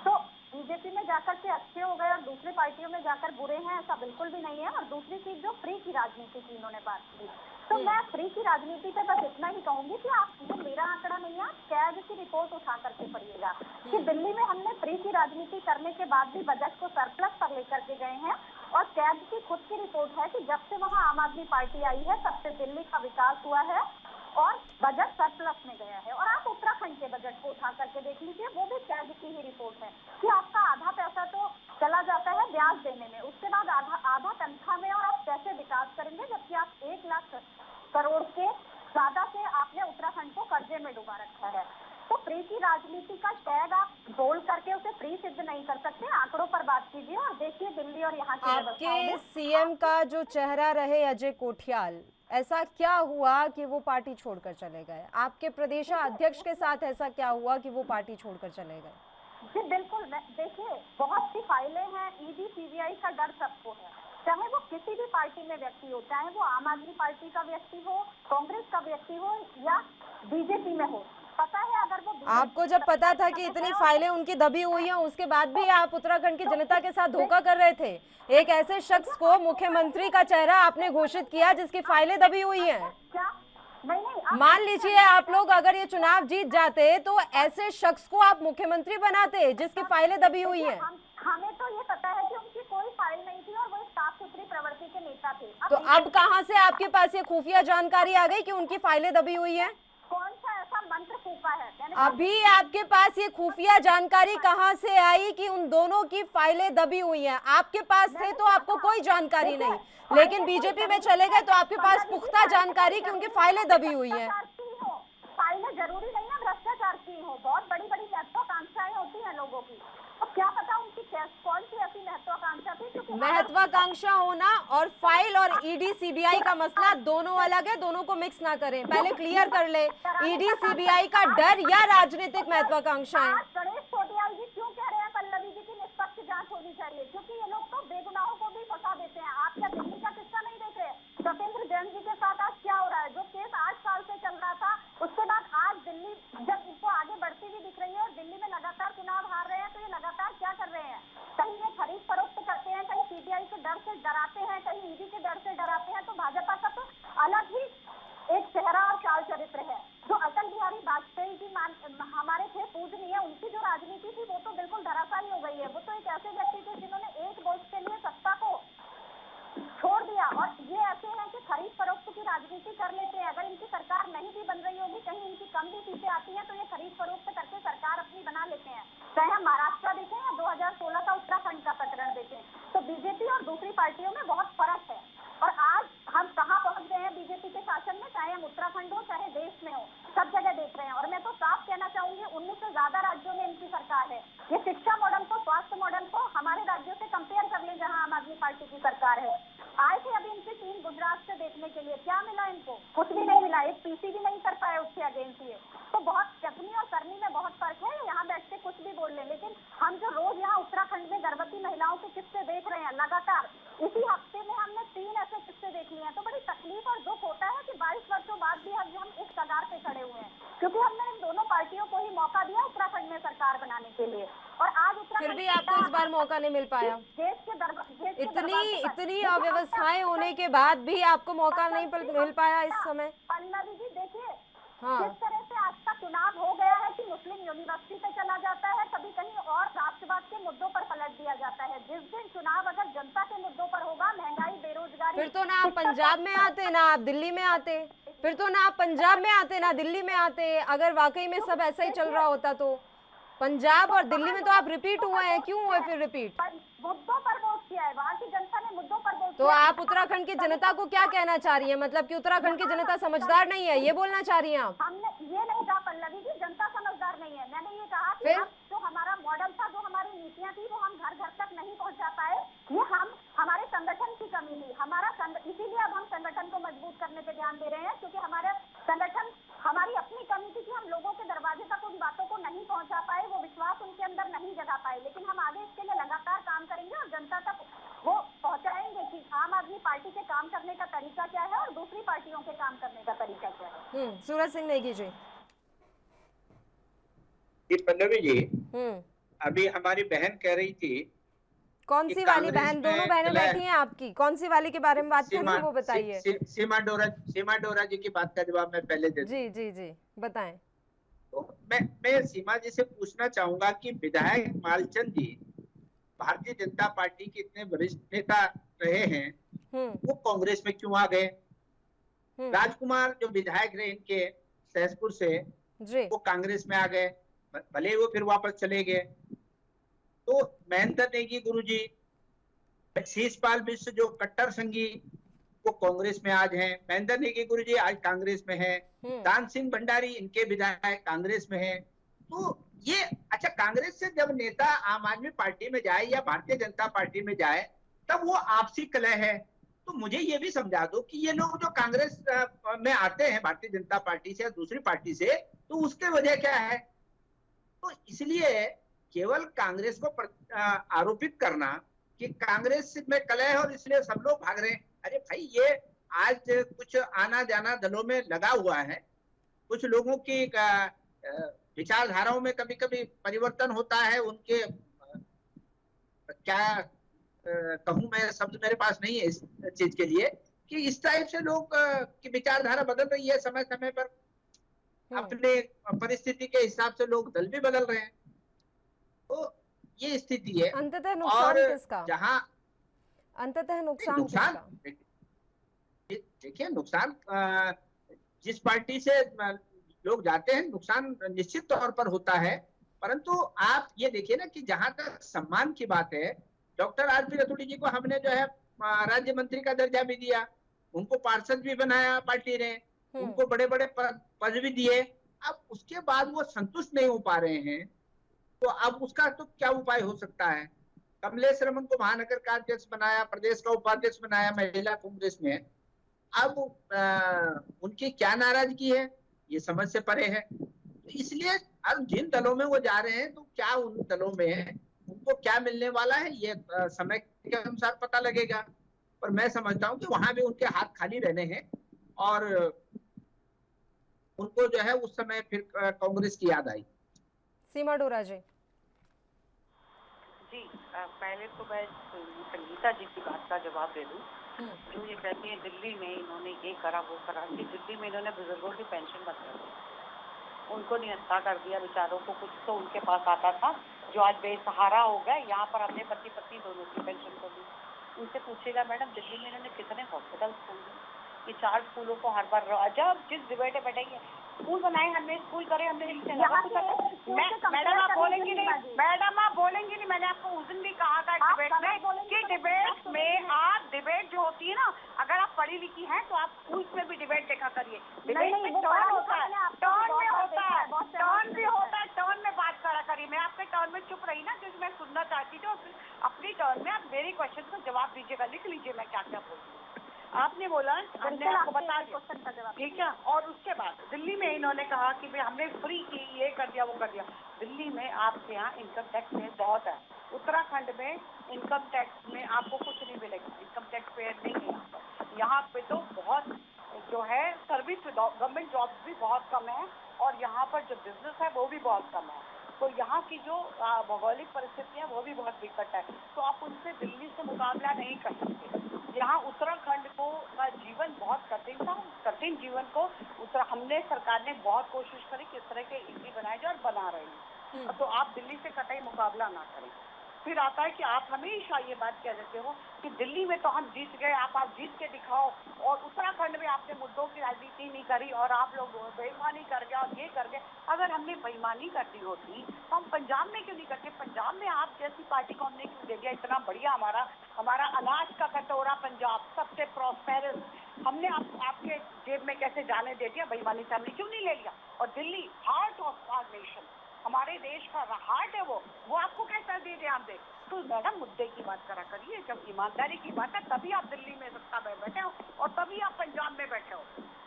तो बीजेपी में जाकर के अच्छे हो गए और दूसरी पार्टियों में जाकर बुरे हैं, ऐसा बिल्कुल भी नहीं है। और दूसरी चीज जो फ्री की राजनीति की इन्होंने बात की, तो मैं फ्री की राजनीति पे बस इतना ही कहूंगी कि आप, ये मेरा आंकड़ा नहीं है, आप कैग की रिपोर्ट उठा करके पढ़िएगा कि दिल्ली में हमने फ्री की राजनीति करने के बाद भी बजट को सरप्लस पर लेकर के गए हैं। और कैग की खुद की रिपोर्ट है कि जब से वहाँ आम आदमी पार्टी आई है तब से दिल्ली का विकास हुआ है और बजट सरप्लस में गया है। और आप उत्तराखंड के बजट को उठा करके देख लीजिए, वो भी कैग की ही रिपोर्ट है कि आपका आधा पैसा तो चला जाता है ब्याज देने में, उसके बाद आधा तनख्वाह में, और आप कैसे विकास करेंगे जबकि आप 1 लाख करोड़ के ज्यादा से आपने उत्तराखंड को कर्जे में डुबा रखा है। तो फ्री की राजनीति का टैग आप बोल करके उसे फ्री सिद्ध नहीं कर सकते। आंकड़ों पर बात कीजिए और देखिए दिल्ली और यहाँ की आपके सीएम का जो चेहरा रहे अजय कोठियाल, ऐसा क्या हुआ कि वो पार्टी छोड़कर चले गए? आपके प्रदेश अध्यक्ष के साथ ऐसा क्या हुआ कि वो पार्टी छोड़कर चले गए? जी बिल्कुल, देखिए बहुत सी फाइलें हैं, ईडी सीबीआई का डर सबको है, चाहे वो किसी भी पार्टी में व्यक्ति हो, चाहे वो आम आदमी पार्टी का व्यक्ति हो, कांग्रेस का व्यक्ति हो या बीजेपी में हो। पता है अगर वो आपको जब पता था कि इतनी फाइलें उनकी दबी हुई हैं, उसके बाद भी आप उत्तराखंड की जनता के साथ धोखा कर रहे थे। एक ऐसे शख्स को मुख्यमंत्री का चेहरा आपने घोषित किया जिसकी फाइलें दबी हुई हैं। मान लीजिए आप लोग अगर ये चुनाव जीत जाते तो ऐसे शख्स को आप मुख्यमंत्री बनाते जिसकी फाइलें दबी हुई हैं। हमें तो ये पता है कि उनकी कोई फाइल नहीं थी और वो साफ सुथरी प्रवृत्ति के नेता थे। तो अब कहां से आपके पास ये खुफिया जानकारी आ गई कि उनकी फाइलें दबी हुई हैं? कौन सा ऐसा मंत्र फूका है? अभी आपके पास ये खुफिया जानकारी कहां से आई कि उन दोनों की फाइलें दबी हुई हैं? आपके पास थे तो आपको कोई जानकारी नहीं, लेकिन बीजेपी में चले गए तो आपके पास पुख्ता जानकारी कि उनकी फाइलें दबी हुई हैं। फाइलें जरूरी नहीं है भ्रष्टाचार की हो, बहुत बड़ी बड़ी महत्वाकांक्षाएं होती हैं लोगों की। अब क्या पता उनकी कौन सी ऐसी महत्वाकांक्षा थी? महत्वाकांक्षा होना और फाइल और ईडी सीबीआई का मसला दोनों अलग है, दोनों को मिक्स ना करें। पहले क्लियर कर ले, ईडी सीबीआई का डर या राजनीतिक महत्वाकांक्षाएं? गणेश कोटियाल जी क्यों कह रहे हैं पल्लवी जी की निष्पक्ष जांच होनी चाहिए? क्योंकि ये लोग तो बेगुनाहों को भी फंसा देते हैं। आप क्या दिल्ली का किस्सा नहीं देख रहे? सत्येंद्र जैन जी के साथ आज क्या हो रहा है? जो केस 8 साल से चल रहा था, उसके बाद आज दिल्ली जब इनको आगे बढ़ती हुई दिख रही है और दिल्ली में लगातार चुनाव हार रहे हैं, तो ये लगातार क्या कर रहे हैं? कहीं ये खरीद फरोख्त करते हैं, कहीं सीबीआई के डर से डराते हैं, कहीं ईडी के डर से डराते हैं। तो भाजपा का तो अलग ही एक चेहरा और चाल चरित्र है। जो अटल बिहारी वाजपेयी जी हमारे थे पूजनीय, उनकी जो राजनीति थी वो तो बिल्कुल धराशायी हो गई है। वो तो एक ऐसे व्यक्ति थे जिन्होंने एक वोट के लिए सत्ता को छोड़ दिया। और ये ऐसे हैं कि खरीद फरोख्त की राजनीति कर लेते हैं। अगर इनकी सरकार नहीं भी बन रही होगी, कहीं इनकी कम भी सीटें आती हैं, तो ये खरीद फरोख्त करके सरकार अपनी बना लेते हैं। चाहे हम महाराष्ट्र देखें या 2016 का उत्तराखंड का प्रकरण देखें, तो बीजेपी और दूसरी पार्टियों में बहुत फर्क है। और आज हम कहाँ पहुंच गए हैं बीजेपी के शासन में, चाहे हम उत्तराखंड हो चाहे देश में हो, सब जगह देख रहे हैं। और मैं तो साफ कहना चाहूंगी 19 से ज्यादा राज्यों में इनकी सरकार है। ये शिक्षा मॉडल को, स्वास्थ्य मॉडल को हमारे राज्यों से कंपेयर कर ले जहाँ आम आदमी पार्टी की सरकार है। आए थे अभी इनकी टीम गुजरात से देखने के लिए, क्या मिला इनको? कुछ भी नहीं मिला। एक पीसी भी नहीं कर पाए उसके अगेंस्ट ये। तो बहुत कहनी और करनी में बहुत फर्क है। यहाँ बैठ के कुछ भी बोल ले, लेकिन हम जो रोज यहाँ उत्तराखंड में गर्भवती महिलाओं के किस्से देख रहे हैं लगातार, इसी हफ्ते में हमने 3 ऐसे किस्से देख लिए हैं। तो बड़ी तकलीफ और दुख होता है कि 22 वर्षों बाद भी हम इस कगार पे खड़े हुए हैं, क्योंकि हमने इन दोनों पार्टियों को ही मौका दिया उत्तराखंड में सरकार बनाने के लिए। और आज फिर भी आपको इस बार मौका नहीं मिल पाया। इतनी अव्यवस्थाएं होने के बाद भी आपको मौका नहीं मिल पाया इस समय। पल्लवी जी देखिए, हाँ, जिस तरह से आज का चुनाव हो गया है कि मुस्लिम यूनिवर्सिटी पे चला जाता है, कभी कहीं और राष्ट्रवाद के मुद्दों पर पलट दिया जाता है। जिस दिन चुनाव अगर जनता के मुद्दों पर होगा, महंगाई, बेरोजगारी, फिर तो ना आप पंजाब में आते ना आप दिल्ली में आते, फिर तो ना आप पंजाब में आते ना दिल्ली में आते। अगर वाकई में सब ऐसा ही चल रहा होता तो पंजाब और दिल्ली में तो आप रिपीट हुए हैं, क्यों हुए फिर रिपीट? मुद्दों पर वोट किया है, वहाँ की जनता ने मुद्दों पर वोट। तो आप उत्तराखंड की जनता को क्या कहना चाह रही है? मतलब कि उत्तराखंड की जनता समझदार नहीं है, ये बोलना चाह रही हैं आप? हमने ये नहीं कहा पल्लवी जी जनता समझदार नहीं है। मैंने ये कहा कि जो हमारा मॉडल था, जो हमारी नीतियाँ थी, वो सूरज सिंह नेगी जी। जी पल्लवी जी, हम्म, अभी हमारी बहन कह रही थी कौन कि सी वाली कांग्रेस बहन? दोनों में बहनें कलह, बैठी हैं आपकी, कौन सी वाली के बारे में बात करनी है वो बताइए। सीमा डोरा जी की बात का जवाब मैं पहले दे दूं। जी जी जी, बताएं। तो मैं सीमा जी से पूछना चाहूंगा कि विधायक मालचंद जी भारतीय जनता पार्टी के इतने वरिष्ठ नेता रहे हैं, वो कांग्रेस में क्यों आ गए? राजकुमार जो विधायक रहे इनके सहसपुर से, जी वो कांग्रेस में आ गए, भले ही वो फिर वापस चले गए। तो महेंद्र नेगी गुरुजी, शीशपाल मिश्र जो कट्टर संघी, वो कांग्रेस में आज हैं। महेंद्र नेगी गुरुजी आज कांग्रेस में हैं। दान सिंह भंडारी इनके विधायक कांग्रेस में हैं। तो ये अच्छा, कांग्रेस से जब नेता आम आदमी पार्टी में जाए या भारतीय जनता पार्टी में जाए, तब वो आपसी कलह है। तो मुझे ये भी समझा दो कि ये लोग जो कांग्रेस में आते हैं भारतीय जनता पार्टी से या दूसरी पार्टी से, तो उसके वजह क्या है? तो इसलिए केवल कांग्रेस को आरोपित करना कि कांग्रेस में कलह है और इसलिए सब लोग भाग रहे हैं, अरे भाई ये आज कुछ आना जाना दलों में लगा हुआ है। कुछ लोगों की विचारधाराओं में कभी कभी परिवर्तन होता है, उनके क्या कहूं मैं, शब्द मेरे पास नहीं है इस चीज के लिए, कि इस टाइप से लोग की विचारधारा बदल रही है समय समय पर। अपने परिस्थिति के हिसाब से लोग दल भी बदल रहे हैं। तो ये स्थिति है। अंततः नुकसान किसका? जहां अंततः नुकसान किसका? देखिए, नुकसान जिस पार्टी से लोग जाते हैं, नुकसान निश्चित तौर पर होता है। परंतु आप ये देखिए ना कि जहां तक सम्मान की बात है, डॉक्टर आरपी रतूड़ी जी को हमने जो है राज्य मंत्री का दर्जा भी दिया, उनको पार्षद भी बनाया पार्टी ने, उनको बड़े बड़े पद भी दिए। अब उसके बाद वो संतुष्ट नहीं हो पा रहे हैं, तो अब उसका तो क्या उपाय हो सकता है? कमलेश रमन को महानगर का अध्यक्ष बनाया, प्रदेश का उपाध्यक्ष बनाया महिला कांग्रेस में। अब उनकी क्या नाराजगी है, ये समझ से परे है। तो इसलिए अब जिन दलों में वो जा रहे हैं, तो क्या उन दलों में उनको क्या मिलने वाला है, ये समय के अनुसार पता लगेगा। पर मैं समझता हूँ कि वहां भी उनके हाथ खाली रहने हैं और उनको जो है उस समय फिर कांग्रेस की याद आई। सीमा डोरा जी। जी, पहले तो मैं संगीता जी की बात का जवाब दे दूं, जो ये कहती है दिल्ली में इन्होंने ये करा वो करा। कि दिल्ली में इन्होंने बुजुर्गों की पेंशन बंद कर दी, उनको निहत्था कर दिया बेचारों को। कुछ तो उनके पास आता था जो आज बेसहारा हो गए। यहाँ पर हमने पति पत्नी दोनों की पेंशन कर दी। उनसे पूछेगा मैडम दिल्ली में इन्होंने कितने हॉस्पिटल खोल दिए? ये 4 स्कूलों को हर बार जब जिस डिबेट में बैठेंगे, स्कूल बनाए हमने, स्कूल करे हमने, मैडम आप बोलेंगी नहीं, मैडम आप बोलेंगी नहीं। मैंने आपको उस दिन भी कहा था डिबेट में कि डिबेट में आप डिबेट जो होती है ना, अगर आप पढ़ी लिखी हैं तो आप स्कूल में भी डिबेट देखा करिए। डिबेट में टर्न होता है, टर्न में होता है, टर्न भी होता है, टर्न में बात करा करिए। मैं आपके टर्न में चुप रही ना, क्योंकि मैं सुनना चाहती थी। अपनी टर्न में आप मेरे क्वेश्चन का जवाब दीजिएगा, लिख लीजिए मैं क्या क्या बोल रही हूँ। आपने बोला, हमने आपको बता दिया क्वेश्चन का जवाब, ठीक है। और उसके बाद दिल्ली में इन्होंने कहा कि भाई हमने फ्री की, ये कर दिया वो कर दिया। दिल्ली में आपके यहाँ इनकम टैक्स में बहुत है, उत्तराखंड में इनकम टैक्स में आपको कुछ नहीं मिलेगा, इनकम टैक्स पेयर नहीं है यहाँ पे। तो बहुत जो है सर्विस गवर्नमेंट जॉब्स भी बहुत कम है, और यहाँ पर जो बिजनेस है वो भी बहुत कम है। तो यहाँ की जो भौगोलिक परिस्थितियाँ वो भी बहुत विकट है। तो आप उनसे दिल्ली से मुकाबला नहीं कर सकते। यहाँ उत्तराखंड को जीवन बहुत कठिन था, कठिन जीवन को हमने सरकार ने बहुत कोशिश करी कि इस तरह के इजी बनाए जाए, और बना रहे हैं। तो आप दिल्ली से कतई मुकाबला ना करें। फिर आता है कि आप हमेशा ये बात कह देते हो कि दिल्ली में तो हम जीत गए, आप जीत के दिखाओ, और उत्तराखंड में आपने मुद्दों की राजनीति नहीं करी और आप लोग बेईमानी कर गए और ये कर गए। अगर हमने बेईमानी कर दी होती तो हम पंजाब में क्यों नहीं करते? पंजाब में आप जैसी पार्टी को हमने क्यों दे दिया? इतना बढ़िया हमारा अनाज का कटोरा पंजाब सबसे प्रॉस्पेरस, हमने आपके जेब में कैसे जाने दे दिया? बेईमानी से हमने क्यों नहीं ले लिया? और Delhi heart of our nation, हमारे देश का हार्ट है, वो आपको कैसा दे दिया हमने? तो मैडम मुद्दे की बात करा करिए। जब ईमानदारी की बात है तभी आप दिल्ली में सत्ता में बैठे हो और तभी आप पंजाब में बैठे हो।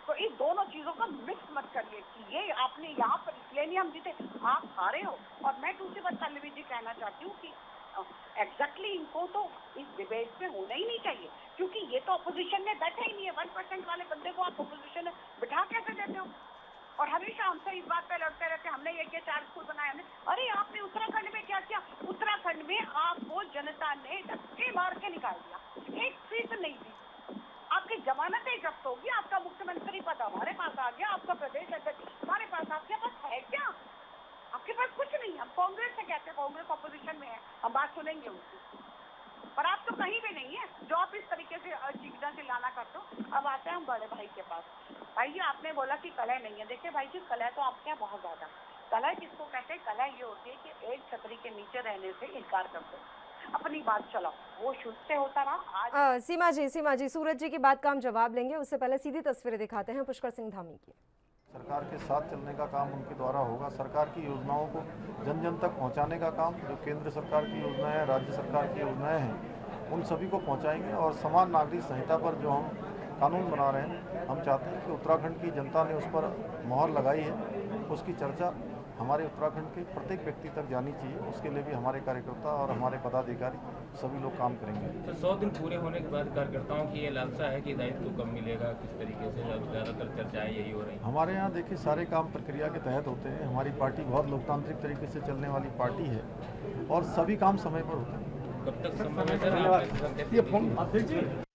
तो इन दोनों चीजों का मिक्स मत करिए कि ये आपने यहाँ पर इसलिए नहीं हम जीते, आप हारे हो। और मैं दूसरी बात पल्लवी जी कहना चाहती हूँ कि एग्जैक्टली इनको तो इस डिबेट में होना ही नहीं चाहिए, क्योंकि ये तो अपोजिशन में बैठे ही नहीं है। 1% वाले बंदे को आप अपोजिशन में बिठा कैसे देते हो? और हमेशा हमसे इस बात पे लड़ते रहते, हमने ये किया, 4 स्कूल बनाए हमने। अरे आपने उत्तराखंड में क्या किया? उत्तराखंड में आपको जनता ने धक्के मार के निकाल दिया, 1 सीट नहीं दी। आपकी जमानतें जब्त होगी, आपका मुख्यमंत्री पद हमारे पास आ गया, आपका प्रदेश अध्यक्ष हमारे पास, आपके पास है क्या? आपके पास कुछ नहीं। हम कांग्रेस से कहते हैं, कांग्रेस ऑपोजिशन में है, हम बात सुनेंगे उनकी, पर आप तो कहीं भी नहीं है जो आप इस तरीके से चिकना चिल्लाना करते हो। अब आते हैं हम बड़े भाई के पास। भाई जी, आपने बोला कि कलह नहीं है। देखिए भाई जी, कलह तो आपके यहाँ बहुत ज्यादा। कलह किसको कहते हैं? कलह ये होती है कि एक छतरी के नीचे रहने से इनकार कर दो, अपनी बात चलाओ। वो शुरू से होता रहा। आज सीमा जी, सूरज जी की बात का हम जवाब लेंगे, उससे पहले सीधी तस्वीरें दिखाते हैं पुष्कर सिंह धामी की। सरकार के साथ चलने का काम उनके द्वारा होगा। सरकार की योजनाओं को जन जन तक पहुंचाने का काम, जो केंद्र सरकार की योजनाएं हैं, राज्य सरकार की योजनाएं हैं, उन सभी को पहुंचाएंगे। और समान नागरिक संहिता पर जो हम कानून बना रहे हैं, हम चाहते हैं कि उत्तराखंड की जनता ने उस पर मोहर लगाई है, उसकी चर्चा हमारे उत्तराखंड के प्रत्येक व्यक्ति तक जानी चाहिए। उसके लिए भी हमारे कार्यकर्ता और हमारे पदाधिकारी सभी लोग काम करेंगे। तो 100 दिन पूरे होने के बाद कार्यकर्ताओं की ये लालसा है कि दायित्व कब मिलेगा, किस तरीके से? अब ज़्यादातर चर्चाएं यही हो रही हैं। हमारे यहाँ देखिए सारे काम प्रक्रिया के तहत होते हैं। हमारी पार्टी बहुत लोकतांत्रिक तरीके से चलने वाली पार्टी है और सभी काम समय पर होते हैं। कब तक संभव है सर?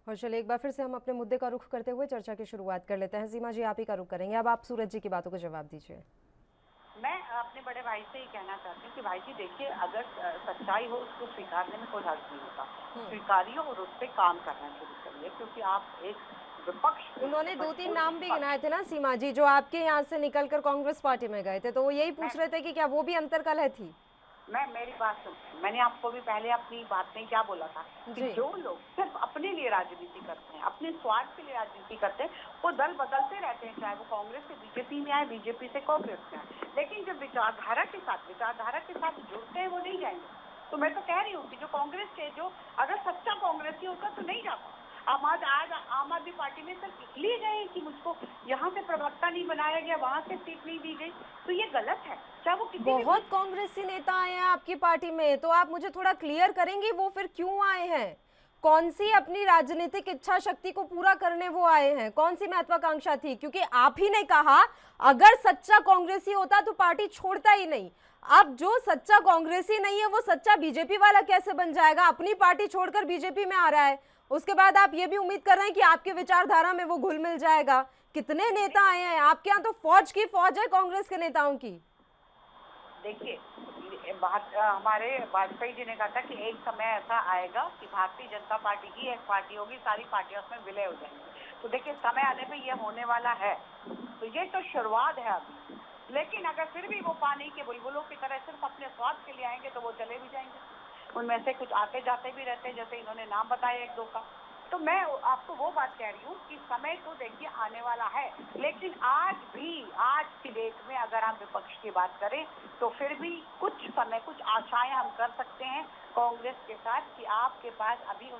और चलिए एक बार फिर से हम अपने मुद्दे का रुख करते हुए चर्चा की शुरुआत कर लेते हैं। सीमा जी, आप ही का रुख करेंगे। अब आप सूरज जी की बातों को जवाब दीजिए। मैं अपने बड़े भाई से ही कहना चाहती हूँ कि भाई जी देखिए, अगर सच्चाई हो उसको स्वीकारने में कोई हर्ज नहीं होता। स्वीकारिए और उस पर काम करना शुरू करिए, क्योंकि आप एक विपक्ष। उन्होंने 2-3 नाम भी गिनाए थे ना सीमा जी, जो आपके यहाँ से निकलकर कांग्रेस पार्टी में गए थे, तो वो यही पूछ रहे थे कि क्या वो भी अंतर्कलह थी? मेरी बात सुन, मैंने आपको भी पहले अपनी बात में क्या बोला था कि जो लोग सिर्फ अपने लिए राजनीति करते हैं, अपने स्वार्थ के लिए राजनीति करते हैं, वो दल बदलते रहते हैं, चाहे वो कांग्रेस से बीजेपी में आए, बीजेपी से कांग्रेस में आए, लेकिन जब विचारधारा के साथ जुड़ते हैं वो नहीं जाएंगे। तो मैं तो कह रही हूँ कि जो कांग्रेस के, जो अगर सच्चा कांग्रेसी होता तो नहीं जाता। आज आम आदमी पार्टी में सिर्फ इसलिए गए कि मुझको यहाँ से प्रवक्ता नहीं बनाया गया, वहाँ से सीट नहीं दी गई, तो ये गलत है। चाहे वो किसी बहुत कांग्रेसी नेता आए हैं आपकी पार्टी में, तो आप मुझे थोड़ा क्लियर करेंगे वो फिर क्यों आए हैं? कौन सी अपनी राजनीतिक इच्छा शक्ति को पूरा करने वो आए हैं? कौन सी महत्वाकांक्षा थी? क्योंकि आप ही ने कहा अगर सच्चा कांग्रेसी होता तो पार्टी छोड़ता ही नहीं। अब जो सच्चा कांग्रेसी नहीं है वो सच्चा बीजेपी वाला कैसे बन जाएगा? अपनी पार्टी छोड़कर बीजेपी में आ रहा है, उसके बाद आप ये भी उम्मीद कर रहे हैं कि आपके विचारधारा में वो घुल मिल जाएगा। कितने नेता आए हैं आपके यहाँ, तो फौज की फौज है कांग्रेस के नेताओं की। देखिए, हमारे वाजपेयी जी ने कहा था कि एक समय ऐसा आएगा कि भारतीय जनता पार्टी की एक पार्टी होगी, सारी पार्टियां उसमें विलय हो जाएंगी। तो देखिए, समय आने पे ये होने वाला है, तो ये तो शुरुआत है अभी। लेकिन अगर फिर भी वो पानी के बुलबुलों की तरह सिर्फ अपने स्वाद के लिए आएंगे तो वो चले भी जाएंगे। उनमें से कुछ आते जाते भी रहते हैं, जैसे इन्होंने नाम बताया 1-2 का। तो मैं आपको वो बात कह रही हूँ कि समय तो देखिए आने वाला है, लेकिन आज की डेट में अगर हम विपक्ष की बात करें तो फिर भी कुछ समय, कुछ आशाएं हम कर सकते हैं कांग्रेस के साथ कि आपके पास अभी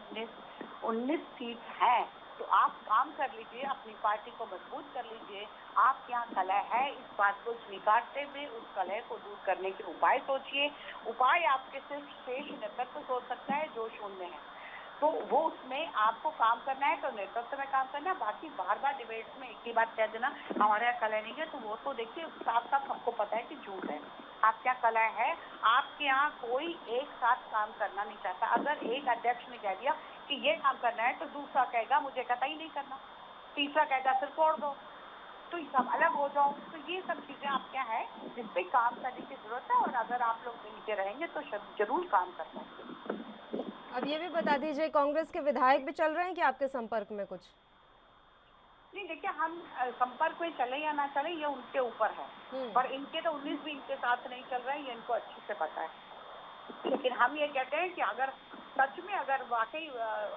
19 सीट हैं, तो आप काम कर लीजिए, अपनी पार्टी को मजबूत कर लीजिए। आपके यहाँ कलह है, इस बात को स्वीकारते हुए उस कलह को दूर करने के उपाय सोचिए। उपाय आपके सिर्फ शेष नेतृत्व सोच सकता है जो शून्य है, तो वो उसमें आपको काम करना है, तो नेतृत्व में काम करना है। बाकी बार बार डिबेट्स में एक ही बात कह देना हमारे यहाँ कलह नहीं है, तो वो तो देखिए साफ साफ सबको पता है कि झूठ है। आपके यहाँ कलह है, आपके यहाँ कोई एक साथ काम करना नहीं चाहता। अगर एक अध्यक्ष ने कह दिया कि ये काम करना है तो दूसरा कहेगा मुझे कहता ही नहीं करना, तीसरा कहेगा सिर छोड़ दो, तो सब अलग हो जाओ। तो ये सब चीजें आपके यहाँ है जिसपे काम करने की जरूरत है, और अगर आप लोग मिलके रहेंगे तो जरूर काम कर पाएंगे। अब ये भी बता दीजिए, कांग्रेस के विधायक भी चल रहे हैं कि आपके संपर्क में कुछ? नहीं, देखिए, हम संपर्क में चले या ना चले ये उनके ऊपर है, पर इनके तो 19 भी इनके साथ नहीं चल रहा है, ये इनको अच्छे से पता है। लेकिन हम ये कहते हैं कि अगर सच में, अगर वाकई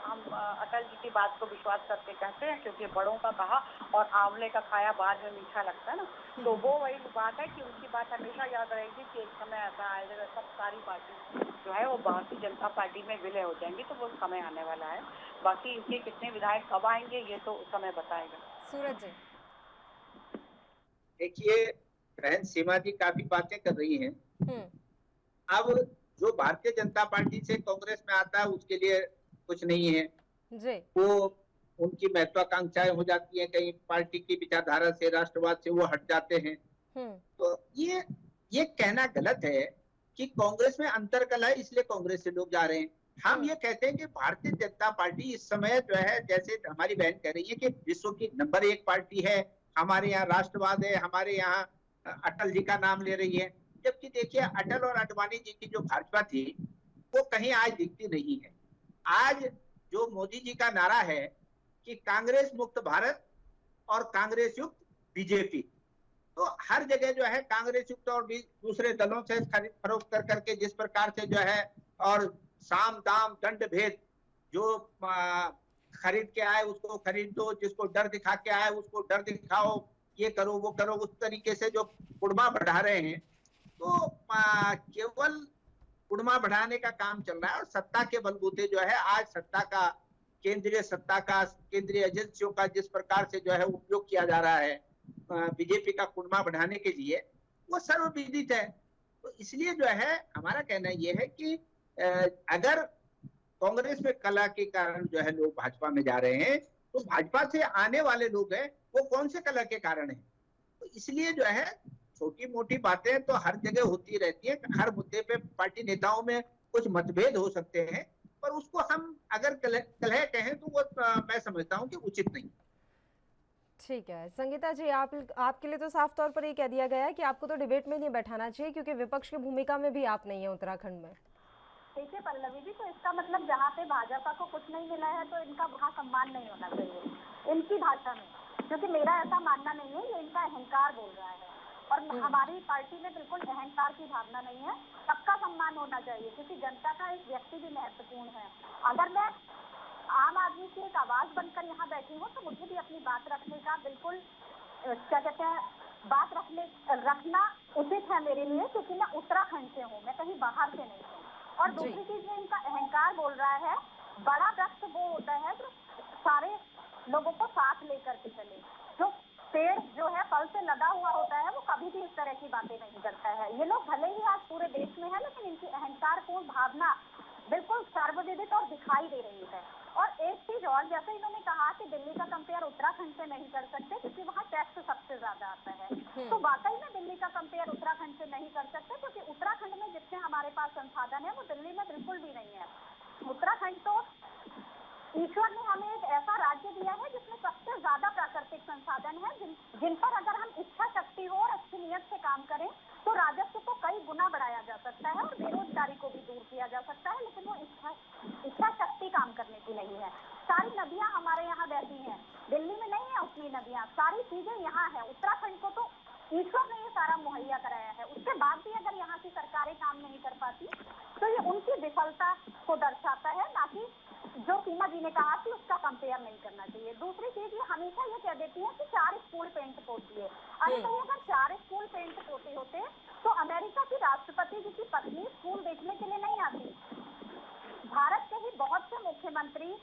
हम अटल जी की बात को विश्वास करते कहते हैं, क्योंकि बड़ों का कहा और आंवले का खाया बाद में मीठा लगता है ना, तो वो वही बात है कि उनकी बात हमेशा याद रहेगी कि एक समय ऐसा आएगा सब सारी पार्टी जो है वो भारतीय जनता पार्टी में विलय हो जाएंगे, तो वो समय आने वाला है। बाकी इनके कितने विधायक कब आएंगे ये तो समय बताएगा। सूरज जी, देखिए बहन सीमा जी काफी बातें कर रही हैं। अब जो भारतीय जनता पार्टी से कांग्रेस में आता है उसके लिए कुछ नहीं है जी, वो उनकी महत्वाकांक्षाएं हो जाती हैं, कहीं पार्टी की विचारधारा से राष्ट्रवाद से वो हट जाते हैं। तो ये कहना गलत है कि कांग्रेस में अंतरकलह है इसलिए कांग्रेस से लोग जा रहे हैं। हम ये कहते हैं कि भारतीय जनता पार्टी इस समय जो है, जैसे हमारी बहन कह रही है कि विश्व की नंबर 1 पार्टी है, हमारे यहाँ राष्ट्रवाद है, हमारे यहाँ अटल जी का नाम ले रही है, जबकि देखिए अटल और अडवाणी जी की जो भाजपा थी वो कहीं आज दिखती नहीं है। आज जो मोदी जी का नारा है कि कांग्रेस मुक्त भारत और कांग्रेस युक्त बीजेपी, तो हर जगह जो है कांग्रेस युक्त और दूसरे दलों से खरीद फरोख्त कर करके जिस प्रकार से जो है, और साम दाम दंड भेद, जो खरीद के आए उसको खरीद दो, जिसको डर दिखा के आए उसको डर दिखाओ, ये करो वो करो, उस तरीके से जो कुड़मा बढ़ा रहे हैं, तो केवल कुड़मा बढ़ाने का काम चल रहा है। और सत्ता के बलबूते जो है आज सत्ता का, केंद्रीय सत्ता का, केंद्रीय एजेंसियों का जिस प्रकार से जो है उपयोग किया जा रहा है बीजेपी का कुड़मा बढ़ाने के लिए, वो सर्वविदित है। तो इसलिए जो है हमारा कहना ये है कि अगर कांग्रेस में कला के कारण जो है लोग भाजपा में जा रहे हैं, तो भाजपा से आने वाले लोग हैं वो कौन से कला के कारण है। तो इसलिए जो है छोटी मोटी बातें तो हर जगह होती रहती है, हर मुद्दे पे पार्टी नेताओं में कुछ मतभेद हो सकते हैं, पर उसको हम अगर कलह कहें तो वो मैं समझता हूँ कि उचित नहीं। ठीक है संगीता जी, आपके लिए तो साफ तौर पर ये कह दिया गया है कि आपको तो डिबेट में नहीं बैठाना चाहिए क्योंकि विपक्ष की भूमिका में भी आप नहीं है उत्तराखंड में। देखिए पल्लवी जी, तो इसका मतलब जहाँ पे भाजपा को कुछ नहीं मिला है तो इनका वहाँ सम्मान नहीं होना चाहिए इनकी भाषा में, क्योंकि मेरा ऐसा मानना नहीं है, ये इनका अहंकार बोल रहा है। और हमारी पार्टी में बिल्कुल अहंकार की भावना नहीं है, सबका सम्मान होना चाहिए क्योंकि जनता का एक व्यक्ति भी महत्वपूर्ण है। अगर मैं आम आदमी की एक आवाज बनकर यहाँ बैठी हूँ तो मुझे भी अपनी बात रखने का बिल्कुल क्या कहते हैं, बात रखना उचित है मेरे लिए, क्योंकि मैं उत्तराखंड से हूँ, मैं कहीं बाहर से नहीं हूँ। और दूसरी चीज में इनका अहंकार बोल रहा है, बड़ा वृक्ष वो होता है जो सारे लोगों को साथ लेकर के चले, जो पेड़ जो है फल से लदा हुआ होता है वो कभी भी इस तरह की बातें नहीं करता है। ये लोग भले ही आज पूरे देश में है, लेकिन इनकी अहंकारपूर्ण भावना बिल्कुल सार्वजनिक और दिखाई दे रही है। और एक चीज और, जैसे इन्होंने कहा कि दिल्ली का कंपेयर उत्तराखंड से नहीं कर सकते क्योंकि वहाँ टैक्स सबसे ज्यादा आता है, तो वाकई में दिल्ली का कंपेयर उत्तराखंड से नहीं कर सकते क्योंकि उत्तराखंड में जितने हमारे पास संसाधन है वो दिल्ली में बिल्कुल भी नहीं है। उत्तराखंड तो ईश्वर ने हमें एक ऐसा राज्य दिया है जिसमें सबसे ज्यादा प्राकृतिक संसाधन है, जिन पर अगर हम इच्छा शक्ति हो और अच्छी नियत से काम करें तो राजस्व को कई गुना बढ़ाया जा सकता है और बेरोजगारी को भी दूर किया जा सकता है, लेकिन वो इच्छा शक्ति काम करने की नहीं है। सारी नदियां हमारे यहाँ बहती हैं, दिल्ली में नहीं है उतनी नदियां, सारी चीजें यहाँ है। उत्तराखंड को तो ईश्वर ने ये सारा मुहैया कराया है, उसके बाद भी अगर यहाँ की सरकारें काम नहीं कर पाती तो ये उनकी विफलता को दर्शाता है, ना कि जो सीमा जी ने कहा कि उसका कंपेयर नहीं करना चाहिए। दूसरी चीज, ये हमेशा ये कह देती है कि 4 स्कूल पेंट पोती है। अरे तो अगर 4 स्कूल पेंट पोते होते तो अमेरिका की राष्ट्रपति जी की पत्नी स्कूल देखने के लिए नहीं आती, भारत के ही बहुत से मुख्यमंत्री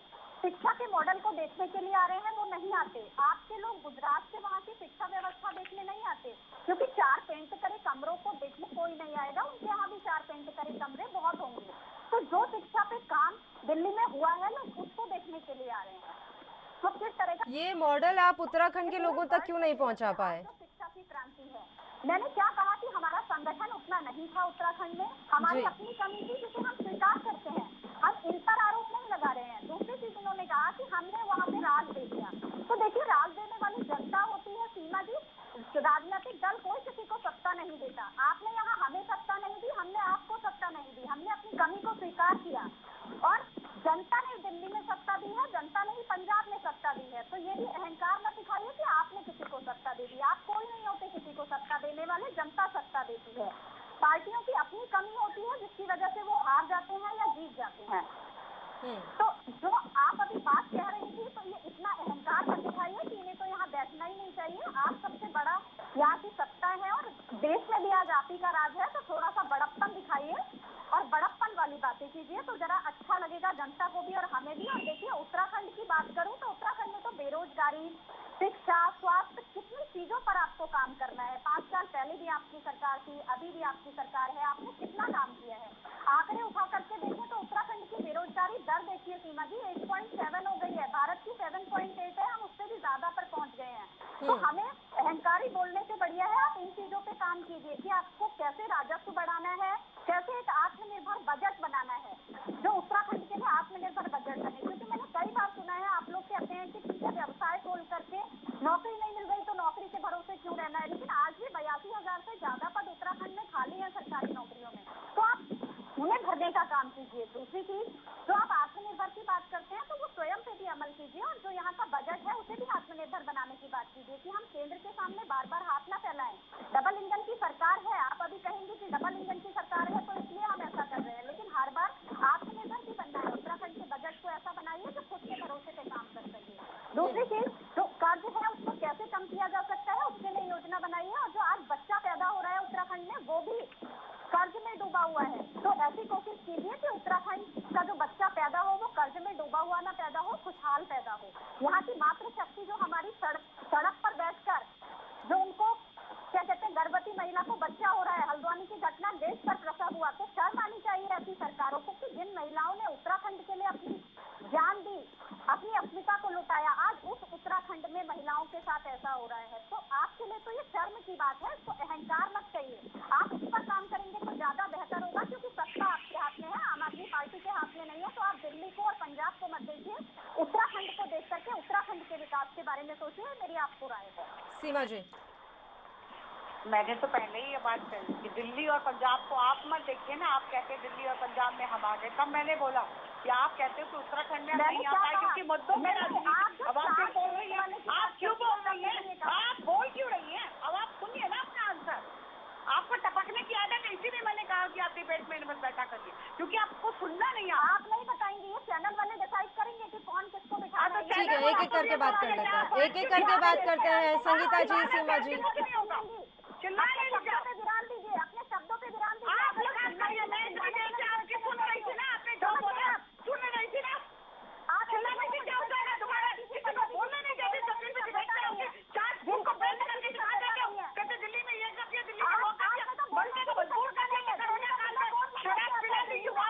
शिक्षा के मॉडल को देखने के लिए आ रहे हैं, वो नहीं आते। आपके लोग गुजरात से वहाँ की शिक्षा व्यवस्था देखने नहीं आते क्योंकि 4 पेंट करे कमरों को देखने कोई नहीं आएगा, उनके यहाँ भी 4 पेंट करे कमरे बहुत होंगे। तो जो शिक्षा पे काम दिल्ली में हुआ है लोग उसको देखने के लिए आ रहे हैं। तो किस तरह का ये मॉडल आप उत्तराखंड के लोगों तक क्यों नहीं पहुंचा पाए? शिक्षा की क्रांति है। मैंने क्या कहा कि हमारा संगठन उतना नहीं था उत्तराखंड में, हमारी अपनी कमी थी जिसे हम स्वीकार करते हैं, हम इन पर आरोप नहीं लगा रहे हैं। दूसरी चीज उन्होंने कहा कि हमने वहाँ पे राज दे दिया, तो देखिए राज देने वाली जनता होती है सीमा जी, राजनीतिक दल कोई किसी को सत्ता नहीं देता। आपने यहाँ हमें सत्ता नहीं दी, हमने आपको सत्ता नहीं दी, हमने अपनी कमी को स्वीकार किया और जनता ने दिल्ली में सत्ता दी है, जनता ने ही पंजाब में सत्ता दी है। तो ये भी अहंकार मत दिखाइए कि आपने किसी को सत्ता दे दी, आप कोई नहीं होते किसी को सत्ता देने वाले, जनता सत्ता देती है। पार्टियों की अपनी कमी होती है जिसकी वजह से वो हार जाते हैं या जीत जाते हैं। तो जो आप अभी बात कह रही थी, तो ये इतना अहंकार मत दिखाइए कि इन्हें तो यहाँ बैठना ही नहीं चाहिए। आप सबसे बड़ा यहाँ की सत्ता है और देश में भी आज आप ही का राज है, तो थोड़ा सा बड़प्पन दिखाइए और बड़प्पन वाली तो जरा अच्छा लगेगा जनता को भी और हमें भी। और देखिए उत्तराखंड की बात करूं तो उत्तराखंड में तो बेरोजगारी, शिक्षा, स्वास्थ्य, कितनी चीजों पर आपको काम करना है। 5 साल पहले भी आपकी सरकार थी, अभी भी आपकी सरकार है, आपने कितना काम किया है। आंकड़े उठा करके देखें तो उत्तराखंड की बेरोजगारी दर देखिए सीमा जी 8.7 हो गई है, भारत की 7.8 है, हम उससे भी ज्यादा पर पहुंच गए हैं। तो हमें अहंकारी बोलने से बढ़िया है आप इन चीजों पे काम कीजिए कि आपको कैसे राजस्व बढ़ाना है, कैसे एक आत्मनिर्भर बजट बनाना है, जो उत्तराखंड के लिए आत्मनिर्भर बजट बने। क्योंकि मैंने कई बार सुना है आप लोग कहते हैं कि ठीक है व्यवसाय खोल करके नौकरी नहीं मिल गई तो नौकरी के भरोसे क्यों रहना है, लेकिन आज भी 82,000 से ज्यादा पद उत्तराखंड में खाली है सरकारी नौकरियों में, तो आप उन्हें भरने का काम कीजिए। दूसरी चीज, जो आप आत्मनिर्भर की बात करते हैं तो वो स्वयं पे भी अमल कीजिए और जो यहाँ का बजट है उसे भी आत्मनिर्भर बनाने की बात कीजिए कि हम केंद्र के सामने बार बार हाथ न फैलाएं। डबल इंजन की सरकार है, आप अभी कहेंगे कि डबल इंजन की सरकार है तो इसलिए हम ऐसा कर रहे हैं, लेकिन हर बार आत्मनिर्भर भी बनना है। उत्तराखंड के बजट को ऐसा बनाइए जो खुद के भरोसे पे काम कर सके। दूसरी चीज, जो कर्ज है उसको कैसे कम किया जा सकता है उसके लिए योजना बनाइए। और जो आज बच्चा पैदा हो रहा है उत्तराखंड में वो भी कर्ज में डूबा हुआ है, तो ऐसी कोशिश कीजिए कि उत्तराखंड का जो बच्चा पैदा हो वो कर्ज में डूबा हुआ ना पैदा हो, खुशहाल पैदा हो। यहाँ की मातृशक्ति जो हमारी सड़क पर बैठकर जो उनको क्या कहते हैं, गर्भवती महिला को बच्चा हो रहा है, हल्द्वानी की घटना देश पर प्रसव हुआ, तो शर्म आनी चाहिए ऐसी सरकारों को कि जिन महिलाओं ने उत्तराखंड के लिए अपनी जान दी, अपनी अस्मिता को लुटाया, आज उस उत्तराखंड में महिलाओं के साथ ऐसा हो रहा है। तो आपके लिए तो ये शर्म की बात है, इसको अहंकार मत कहिए। आप इस पर काम करेंगे तो ज्यादा बेहतर होगा, क्योंकि सत्ता आपके हाथ में है, आम आदमी पार्टी के हाथ में नहीं है। तो आप दिल्ली को और पंजाब को मत देखिए, उत्तराखंड को देख करके उत्तराखंड के विकास के बारे में सोचिए। मेरी आपको राय है। सीमा जी, मैंने तो पहले ही ये बात कही कि दिल्ली और पंजाब को आप मत देखिए ना। आप कहते हैं दिल्ली और पंजाब में हम आ गए, तब मैंने बोला कि आप कहते हो कि उत्तराखंड में हम नहीं आ पाए क्योंकि मुद्दों में राजनीति। अब आप क्यों बोल रही हैं, आप क्यों बोल रही हैं, आप बोल क्यों रही हैं? अब आप सुनिए ना अपना आंसर। आपको टपकने की आदत है, इसीलिए मैंने कहा कि आप डिबेट में मत बैठा करिए, क्योंकि आपको सुनना नहीं है। आप नहीं बताएंगे, ये चैनल वाले डिसाइड करेंगे कि कौन किसको बिठा। ठीक है, एक एक करके बात कर लेते हैं, एक एक करके बात करते हैं। संगीता जी, सीमा जी, चिल्लाने विराम दीजिए, अपने शब्दों पे विराम दीजिए। आप लोग आपकी सुन रही थी ना, आपने जो बोला सुन रही थी ना। आप चिल्लाने से क्या होता है तुम्हारा? किसी को बोलने नहीं देते, जमीन पे बैठते हो, चार जिनको बैठ करके दिखा देते हो, कहते दिल्ली में ये कर दिया, दिल्ली में वो कर दिया, बनने को मजबूर कर दिया। कोरोना काल में शराब पिलाने युवा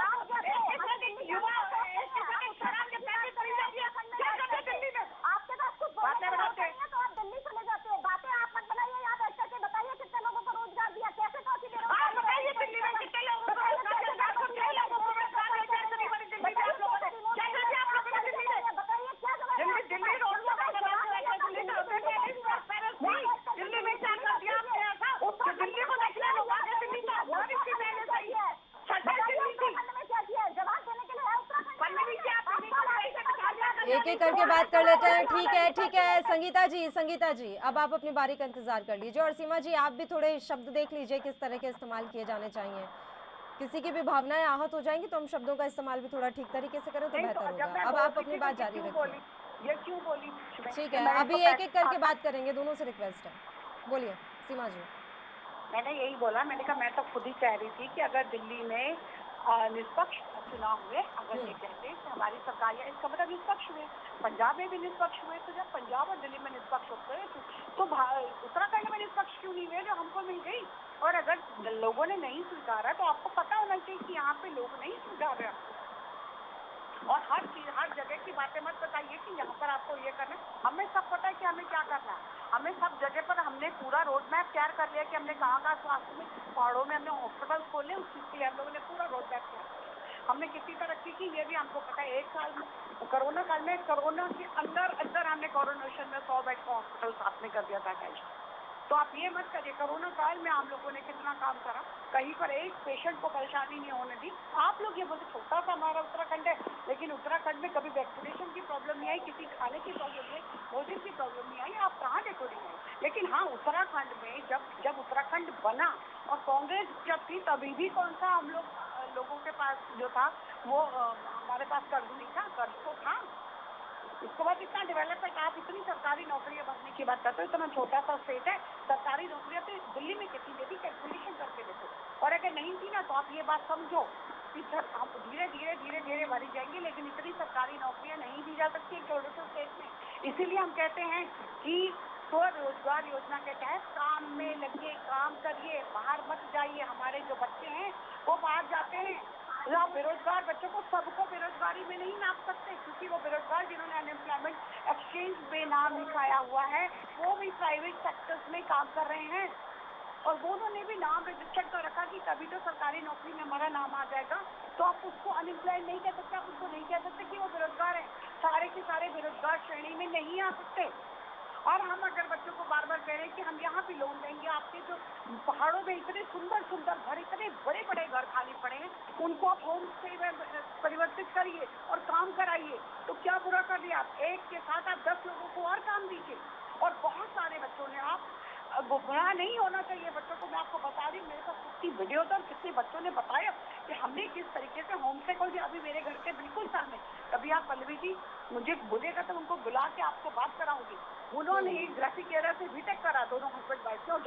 शराब के पैसे खरीदा दिया, क्या करते दिल्ली में? आपके पास कुछ बातें बनाते हैं तो आप दिल्ली चले जाते हो। बातें आप मत बनाइए, यहाँ बैठ करके बताइए कितने लोगों को रोजगार दिया, कैसे पहुंची बेरोजगार। आप बताइए दिल्ली में कितने लोगों को रोजगार दिया, कितने लोगों को रोजगार दिया, कैसे नहीं बनी दिल्ली में आप लोगों ने, क्या कर दिया आप लोगों ने दिल्ली में? बताइए क्या जवाब। दिल्ली रोड में दिल्ली में क्या कर दिया आपने ऐसा? दिल्ली को देखने लोग आगे दिल्ली का बहुत इसकी पहले सही है। एक एक करके बात कर लेते हैं। ठीक है संगीता जी, अब आप अपनी बारी का इंतजार कर लीजिए। और सीमा जी, आप भी थोड़े शब्द देख लीजिए किस तरह के इस्तेमाल किए जाने चाहिए। किसी की भी भावनाएं आहत हो जाएंगी तो हम शब्दों का इस्तेमाल भी थोड़ा ठीक तरीके से करें तो बेहतर होगा। अब आप अपनी बात जारी रखिए। ये क्यों बोली? ठीक है, अभी एक एक करके बात करेंगे, दोनों से रिक्वेस्ट है। बोलिए सीमा जी। मैंने यही बोला, मैंने कहा मैं तो खुद ही कह रही थी कि अगर दिल्ली में निष्पक्ष चुनाव हुए, अगर ये कहते हैं कि हमारी सरकार, या इसका मतलब निष्पक्ष हुए, पंजाब में भी निष्पक्ष हुए, तो जब पंजाब और दिल्ली में निष्पक्ष होते हैं तो उत्तराखंड में निष्पक्ष क्यों नहीं हुए जो हमको मिल गई? और अगर लोगों ने नहीं स्वीकारा तो आपको पता होना चाहिए कि यहाँ पे लोग नहीं स्वीकार रहे। और हर चीज, हर जगह की बातें मत बताइए कि यहाँ पर आपको ये करना है। हमें सब पता है कि हमें क्या करना है। हमें सब जगह पर हमने पूरा रोड मैप तैयार कर लिया कि हमने कहाँ स्वास्थ्य में, पहाड़ों में हमने हॉस्पिटल खोले, उस चीज के लिए हम लोगों ने पूरा रोड मैप तैयार किया। हमने कितनी तरक्की की ये भी हमको पता है। 1 साल में कोरोना काल में, कोरोना के अंदर हमने कोरोनेशन में 100 बेड का हॉस्पिटल साथ में कर दिया था। तो आप ये मत करिए, कोरोना काल में हम लोगों ने कितना काम करा, कहीं पर एक पेशेंट को परेशानी नहीं होने दी। आप लोग ये बोलते छोटा सा हमारा उत्तराखंड है, लेकिन उत्तराखंड में कभी वैक्सीनेशन की प्रॉब्लम नहीं आई, किसी खाने की प्रॉब्लम नहीं, भोजन की प्रॉब्लम नहीं आई। आप कहाँ देखो नहीं आई। लेकिन हाँ, उत्तराखंड में जब उत्तराखंड बना और कांग्रेस जब थी तभी भी कौन सा हम लोगों के पास जो था वो हमारे पास कर्ज नहीं था, कर्ज तो था। इसके बाद इतना डेवलपमेंट, आप इतनी सरकारी नौकरियां भरने की बात करते हो, इतना छोटा सा स्टेट है, सरकारी नौकरियां तो दिल्ली में कितनी, ये भी कैलकुलेशन करके देखो। और अगर नहीं थी ना तो आप ये बात समझो, इधर आप धीरे धीरे भरी जाएंगी, लेकिन इतनी सरकारी नौकरियां नहीं दी जा सकती अरुणाचल स्टेट में। इसीलिए हम कहते हैं कि स्वरोजगार योजना के तहत काम में लगिए, काम करिए, बाहर मत जाइए। हमारे जो बच्चे हैं वो बाहर जाते हैं, यहाँ बेरोजगार बच्चों को सबको बेरोजगारी में नहीं नाप सकते, क्योंकि वो बेरोजगार जिन्होंने अनएम्प्लॉयमेंट एक्सचेंज में नाम लिखाया हुआ है वो भी प्राइवेट सेक्टर्स में काम कर रहे हैं, और वो उन्होंने भी नाम रजिस्टर कर रखा कि तभी तो सरकारी नौकरी में हमारा नाम आ जाएगा। तो आप उसको अनएम्प्लॉयड नहीं कह सकते, आप उसको नहीं कह सकते कि वो बेरोजगार है। सारे के सारे बेरोजगार श्रेणी में नहीं आ सकते। और हम अगर बच्चों को बार बार कह रहे हैं कि हम यहाँ भी लोन देंगे, आपके जो पहाड़ों में इतने सुंदर सुंदर घर, इतने बड़े बड़े घर खाली पड़े हैं, उनको आप होम स्टे में परिवर्तित करिए और काम कराइए, तो क्या बुरा कर दिया आप? एक के साथ आप 10 लोगों को और काम दीजिए। और बहुत सारे बच्चों ने, आप गुमराह नहीं होना चाहिए बच्चों को। मैं आपको बता रही हूँ, मेरे पास कितनी वीडियो था और कितने बच्चों ने बताया कि हमने किस तरीके से होम स्टे खोल दिया। अभी मेरे घर के बिल्कुल सामने, कभी आप पल्लवी जी मुझे बोलेगा तो उनको बुला के आपको बात कराऊंगी। उन्होंने ग्राफिक एरिया से बीटेक करा, दोनों हस्बैंड वाइफ ने, और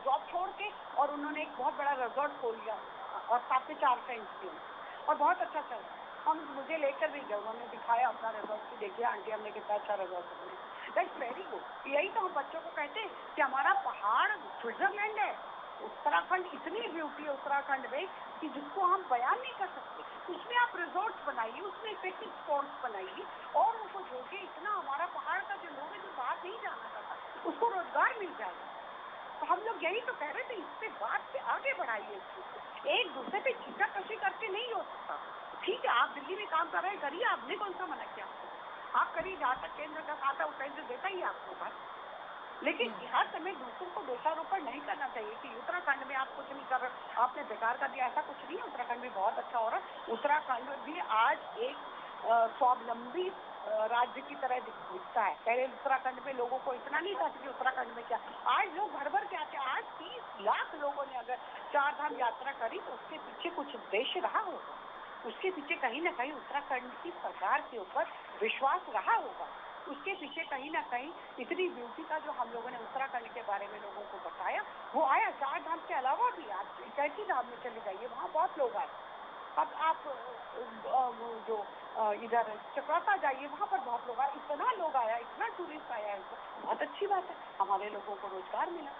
जॉब छोड़ के, और उन्होंने एक बहुत बड़ा रिजॉर्ट खोल लिया और 7 से 4 फ्रेंड्स थे और बहुत अच्छा चला। हम मुझे लेकर भी गए, उन्होंने दिखाया अपना रिजॉर्ट की, देखिए आंटी हमने कितना अच्छा रिजॉर्ट बनाया। That's very good. यही तो हम बच्चों को कहते हैं कि हमारा पहाड़ स्विट्जरलैंड है। उत्तराखंड इतनी ब्यूटी है उत्तराखंड में कि जिसको हम बयान नहीं कर सकते। उसमें आप रिजॉर्ट्स बनाइए, उसमें पिकनिक स्पॉट्स बनाइए और उनको जोड़िए। इतना हमारा पहाड़ का जो लोग हैं जो बाहर नहीं जाना चाहता उसको रोजगार मिल जाएगा। तो हम लोग यही तो कह रहे थे, इस पे बात पे आगे बढ़ाइए। एक दूसरे पे खींचाकशी करके नहीं हो सकता। ठीक है, आप दिल्ली में काम कर रहे हैं, करिए, आपने कौन सा मना किया? आप करिए, जहाँ तक केंद्र का खाता है वो केंद्र देता ही आपको बात। लेकिन हर समय दूसरों को दोषारोपण नहीं करना चाहिए कि उत्तराखंड में आप कुछ नहीं कर रहे, आपने बेकार कर दिया। ऐसा कुछ नहीं है, उत्तराखंड भी बहुत अच्छा हो रहा है। उत्तराखंड भी आज एक स्वावलंबी राज्य की तरह दिखता है। पहले उत्तराखंड में लोगों को इतना नहीं था कि उत्तराखंड में क्या, आज लोग भर भर के आते हैं। आज 30 लाख लोगों ने अगर 4 धाम यात्रा करी तो उसके पीछे कुछ उद्देश्य रहा होगा, उसके पीछे कहीं ना कहीं उत्तराखंड की सरकार के ऊपर विश्वास रहा होगा, उसके पीछे कहीं ना कहीं इतनी ब्यूटी का जो हम लोगों ने उत्तराखंड के बारे में लोगों को बताया वो आया। 4 धाम के अलावा भी आप कैची धाम में चले जाइए, वहाँ बहुत लोग आए। अब आप जो इधर चक्रौता जाइए, वहाँ पर बहुत लोग आए, इतना लोग आया, इतना टूरिस्ट आया, बहुत अच्छी बात है। हमारे लोगों को रोजगार मिला।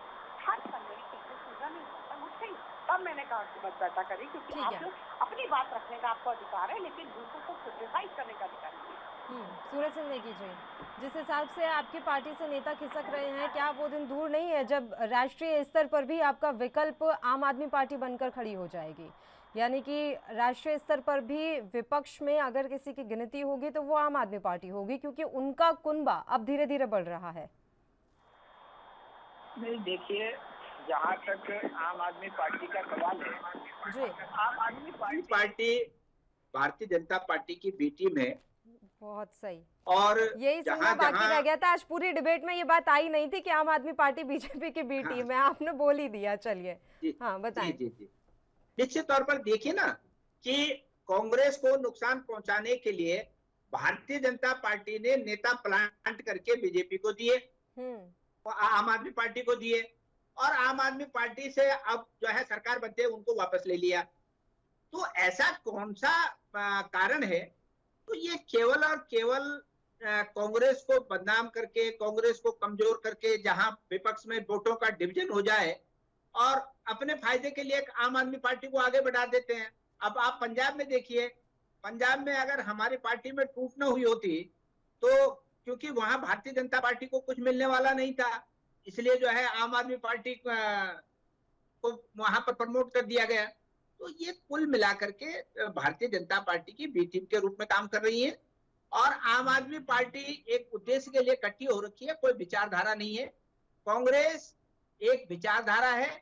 हर समय किसी पूजा नहीं होता मुझसे ही। तब मैंने कहा कि मत बैठा करी, क्योंकि आप जो अपनी बात रखने का आपको अधिकार है, लेकिन दूसरों को क्रिटिसाइज करने का अधिकार नहीं है। सूरज सिंह नेगी जी, जिस हिसाब से आपकी पार्टी से नेता खिसक रहे हैं, क्या वो दिन दूर नहीं है जब राष्ट्रीय स्तर पर भी आपका विकल्प आम आदमी पार्टी बनकर खड़ी हो जाएगी? यानी कि राष्ट्रीय स्तर पर भी विपक्ष में अगर किसी की गिनती होगी तो वो आम आदमी पार्टी होगी, क्योंकि उनका कुनबा अब धीरे धीरे बढ़ रहा है। नहीं, देखिए, जहाँ तक आम आदमी पार्टी का सवाल है जी, आम आदमी पार्टी भारतीय जनता पार्टी की बी टीम है। बहुत सही। और यही सुनना बाकी रह गया था। आज पूरी डिबेट में ये बात आई नहीं थी कि आम आदमी पार्टी बीजेपी की बी टीम है, आपने बोल ही दिया। चलिए, हाँ बताएं। जी। निश्चित तौर पर देखिए ना कि कांग्रेस को नुकसान पहुंचाने के लिए भारतीय जनता पार्टी ने नेता प्लांट करके बीजेपी को दिए, आम आदमी पार्टी को दिए, और आम आदमी पार्टी से अब जो है सरकार बनते उनको वापस ले लिया। तो ऐसा कौन सा कारण है? तो ये केवल और केवल कांग्रेस को बदनाम करके, कांग्रेस को कमजोर करके, जहां विपक्ष में वोटों का डिवीजन हो जाए और अपने फायदे के लिए आम आदमी पार्टी को आगे बढ़ा देते हैं। अब आप पंजाब में देखिए, पंजाब में अगर हमारी पार्टी में टूट न हुई होती तो, क्योंकि वहां भारतीय जनता पार्टी को कुछ मिलने वाला नहीं था, इसलिए जो है आम आदमी पार्टी को वहां पर प्रमोट कर दिया गया। तो ये कुल मिलाकर के भारतीय जनता पार्टी की बी टीम के रूप में काम कर रही है। और आम आदमी पार्टी एक उद्देश्य के लिए इकट्ठी हो रखी है, कोई विचारधारा नहीं है। कांग्रेस एक विचारधारा है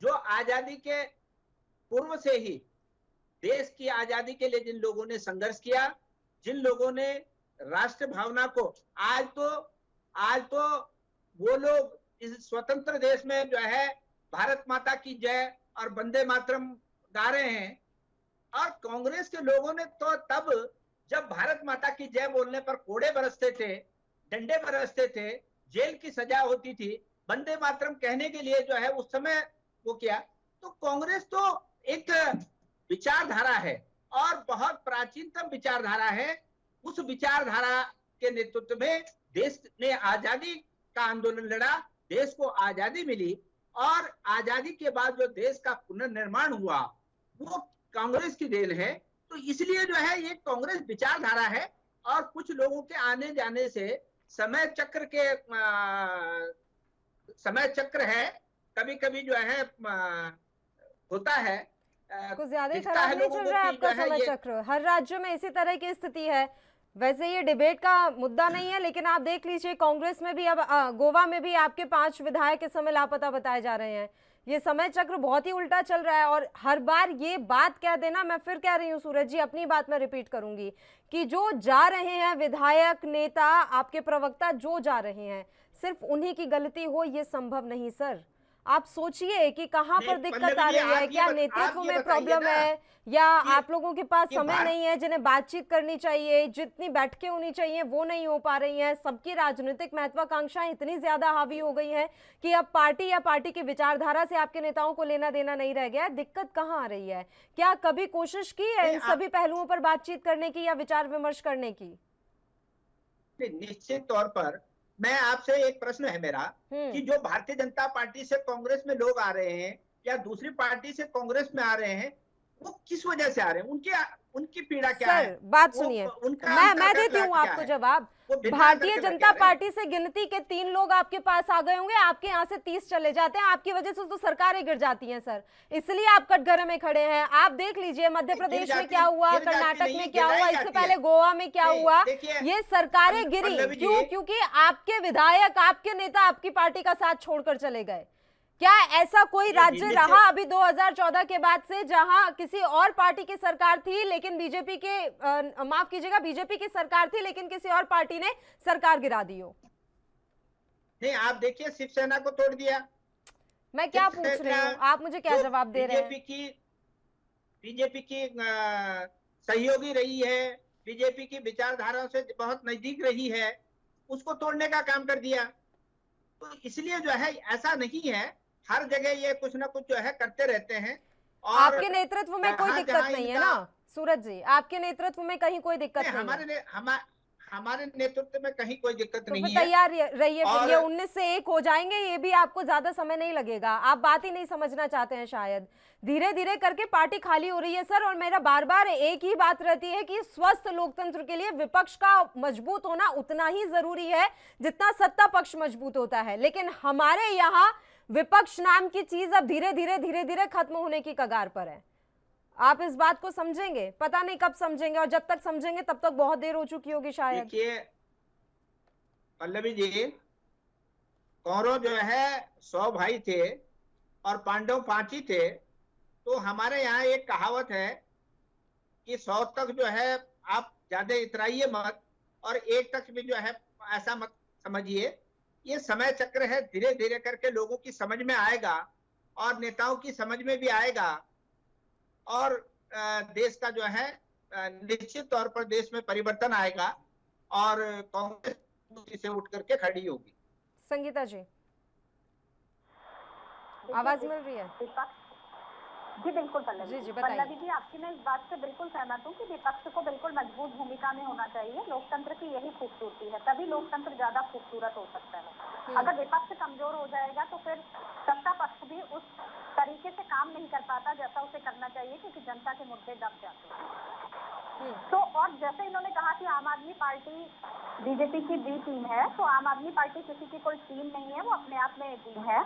जो आजादी के पूर्व से ही देश की आजादी के लिए जिन लोगों ने संघर्ष किया, जिन लोगों ने राष्ट्र भावना को, आज तो वो लोग इस स्वतंत्र देश में जो है भारत माता की जय और वंदे मातरम गा रहे हैं। और कांग्रेस के लोगों ने तो तब जब भारत माता की जय बोलने पर कोड़े बरसते थे, डंडे बरसते थे, जेल की सजा होती थी, वंदे मातरम कहने के लिए जो है उस समय वो किया। तो कांग्रेस तो एक विचारधारा है, और बहुत प्राचीनतम विचारधारा है। उस विचारधारा के नेतृत्व में देश ने आजादी का आंदोलन लड़ा, देश को आजादी मिली और आजादी के बाद जो देश का पुनर्निर्माण हुआ वो कांग्रेस की देन है। तो इसलिए जो है ये कांग्रेस विचारधारा है और कुछ लोगों के आने जाने से समय चक्र है, कभी कभी जो है होता है, कुछ ज्यादा ही दिखता खराब है नहीं लोगों चल रहा है को कि आपका जो है समय ये चक्र। हर राज्य में इसी तरह की स्थिति है। वैसे ये डिबेट का मुद्दा नहीं है, लेकिन आप देख लीजिए कांग्रेस में भी अब गोवा में भी आपके 5 विधायक इस समय लापता बताए जा रहे हैं। ये समय चक्र बहुत ही उल्टा चल रहा है। और हर बार ये बात कह देना, मैं फिर कह रही हूँ सूरज जी, अपनी बात मैं रिपीट करूंगी कि जो जा रहे हैं विधायक, नेता, आपके प्रवक्ता जो जा रहे हैं, सिर्फ उन्हीं की गलती हो ये संभव नहीं सर। आप सोचिए कि कहाँ पर दिक्कत आ रही है। क्या नेतृत्व में प्रॉब्लम है या आप लोगों के पास समय नहीं है? जिन्हें बातचीत करनी चाहिए, जितनी बैठकें होनी चाहिए वो नहीं हो पा रही हैं। सबकी राजनीतिक महत्वाकांक्षाएं इतनी ज्यादा हावी हो गई हैं कि अब पार्टी या पार्टी की विचारधारा से आपके नेताओं को लेना देना नहीं रह गया है। दिक्कत कहाँ आ रही है? क्या कभी कोशिश की है इन सभी पहलुओं पर बातचीत करने की या विचार विमर्श करने की? निश्चित तौर पर मैं आपसे एक प्रश्न है मेरा कि जो भारतीय जनता पार्टी से कांग्रेस में लोग आ रहे हैं या दूसरी पार्टी से कांग्रेस में आ रहे हैं, वो किस वजह से आ रहे हैं? उनकी पीड़ा क्या है? बात सुनिए, मैं देती हूँ आपको जवाब। भारतीय जनता पार्टी से गिनती के 3 लोग आपके पास आ गए होंगे, आपके यहाँ से 30 चले जाते हैं। आपकी वजह से तो सरकारें गिर जाती हैं सर, इसलिए आप कटघरे में खड़े हैं। आप देख लीजिए मध्य प्रदेश में क्या हुआ, कर्नाटक में क्या हुआ, इससे पहले गोवा में क्या हुआ। ये सरकारें गिरी क्यों? क्योंकि आपके विधायक, आपके नेता आपकी पार्टी का साथ छोड़कर चले गए। क्या ऐसा कोई राज्य रहा अभी 2014 के बाद से जहां किसी और पार्टी की सरकार थी लेकिन बीजेपी के माफ कीजिएगा, बीजेपी की सरकार थी लेकिन किसी और पार्टी ने सरकार गिरा दी हो? नहीं, आप देखिए शिवसेना को तोड़ दिया। मैं क्या पूछ रही हूँ, आप मुझे क्या जवाब दे रहे हैं? बीजेपी की सहयोगी रही है, बीजेपी की विचारधारा से बहुत नजदीक रही है, उसको तोड़ने का काम कर दिया। तो इसलिए जो है ऐसा नहीं है, हर जगह ये कुछ ना कुछ जो है करते रहते हैं। और आपके नेतृत्व में कोई दिक्कत नहीं है ना सूरज जी? आपके नेतृत्व में कहीं कोई दिक्कत नहीं है? हमारे नेतृत्व में कहीं कोई दिक्कत नहीं है। तैयार रहिए, ये 19 से 1 हो जाएंगे, ये भी आपको ज्यादा समय नहीं लगेगा। आप बात ही नहीं समझना चाहते हैं शायद। धीरे धीरे करके पार्टी खाली हो रही है सर, और मेरा बार बार एक ही बात रहती है कि स्वस्थ लोकतंत्र के लिए विपक्ष का मजबूत होना उतना ही जरूरी है जितना सत्ता पक्ष मजबूत होता है। लेकिन हमारे यहाँ विपक्ष नाम की चीज अब धीरे धीरे खत्म होने की कगार पर है। आप इस बात को समझेंगे? पता नहीं कब समझेंगे, और जब तक समझेंगे तब तक बहुत देर हो चुकी होगी शायद। देखिए पल्लवी जी, कौरव जो है 100 भाई थे और पांडव 5 ही थे। तो हमारे यहाँ एक कहावत है कि 100 तक जो है आप ज्यादा इतराइए मत और 1 तक भी जो है ऐसा मत समझिए। ये समय चक्र है, धीरे धीरे करके लोगों की समझ में आएगा और नेताओं की समझ में भी आएगा और देश का जो है निश्चित तौर पर देश में परिवर्तन आएगा और कांग्रेस से उठ करके खड़ी होगी। संगीता जी, आवाज मिल रही है? जी बिल्कुल पल्लवी जी, पल्लवी जी, आपकी मैं इस बात से बिल्कुल सहमत हूँ कि विपक्ष को बिल्कुल मजबूत भूमिका में होना चाहिए। लोकतंत्र की यही खूबसूरती है, तभी लोकतंत्र ज्यादा खूबसूरत हो सकता है। अगर विपक्ष कमजोर हो जाएगा तो फिर सत्ता पक्ष भी उस तरीके से काम नहीं कर पाता जैसा उसे करना चाहिए, क्योंकि जनता के मुद्दे दब जाते हैं। तो और जैसे इन्होंने कहा कि आम आदमी पार्टी बीजेपी की बी टीम है, तो आम आदमी पार्टी किसी की कोई टीम नहीं है, वो अपने आप में एक टीम है।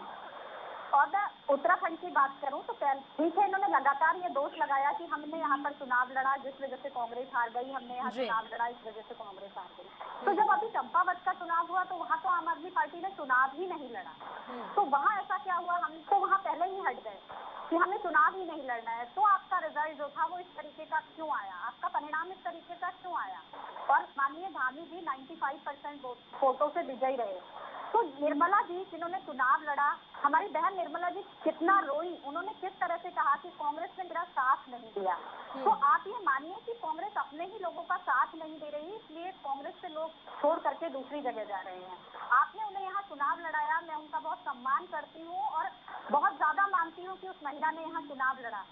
और मैं उत्तराखंड की बात करूं तो ठीक है, इन्होंने लगातार ये दोष लगाया कि हमने यहाँ पर चुनाव लड़ा जिस वजह से कांग्रेस हार गई, हमने यहाँ चुनाव लड़ा इस वजह से कांग्रेस हार गई। तो जब अभी चंपावत का चुनाव हुआ तो वहाँ तो आम आदमी पार्टी ने चुनाव ही नहीं लड़ा। तो वहाँ ऐसा क्या हुआ, हम तो वहाँ पहले ही हट गए कि हमें चुनाव ही नहीं लड़ना है। तो आपका रिजल्ट जो था वो इस तरीके का क्यों आया, आपका परिणाम इस तरीके का क्यों आया? और माननीय धामी जी 95% वोटों से विजयी रहे। तो निर्मला जी जिन्होंने चुनाव लड़ा, हमारी बहन निर्मला जी कितना रोई, उन्होंने किस तरह से कहा कि कांग्रेस ने मेरा साथ नहीं दिया। तो आप ये मानिए कि कांग्रेस अपने ही लोगों का साथ नहीं दे रही, इसलिए कांग्रेस से लोग छोड़ करके दूसरी जगह जा रहे हैं। आपने उन्हें यहाँ चुनाव लड़ाया, मैं उनका बहुत सम्मान करती हूँ और बहुत ज्यादा मानती हूँ कि उस महिला ने यहाँ चुनाव लड़ा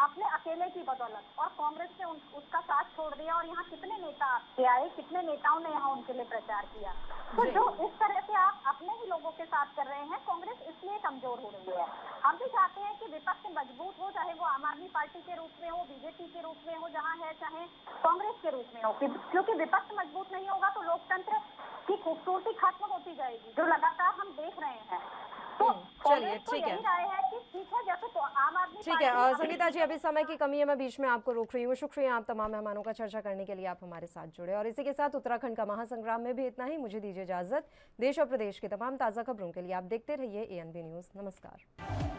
अपने अकेले की बदौलत, और कांग्रेस ने उसका साथ छोड़ दिया। और यहाँ कितने नेता आपके आए, कितने नेताओं ने यहाँ उनके लिए प्रचार किया। तो जो इस तरह से आप अपने ही लोगों के साथ कर रहे हैं, कांग्रेस इसलिए कमजोर हो रही है। हम भी चाहते हैं कि विपक्ष मजबूत हो, चाहे वो आम आदमी पार्टी के रूप में हो, बीजेपी के रूप में हो जहाँ है, चाहे कांग्रेस के रूप में हो, क्योंकि विपक्ष मजबूत नहीं होगा तो लोकतंत्र की खूबसूरती खत्म होती जाएगी, जो लगातार हम देख रहे हैं। तो चलिए ठीक है, राय है कि ठीक है, जैसे तो आम आदमी ठीक है। संगीता जी, अभी समय की कमी है, मैं बीच में आपको रोक रही हूँ। शुक्रिया आप तमाम मेहमानों का चर्चा करने के लिए, आप हमारे साथ जुड़े। और इसी के साथ उत्तराखंड का महासंग्राम में भी इतना ही। मुझे दीजिए इजाजत। देश और प्रदेश की तमाम ताज़ा खबरों के लिए आप देखते रहिए ANB न्यूज़। नमस्कार।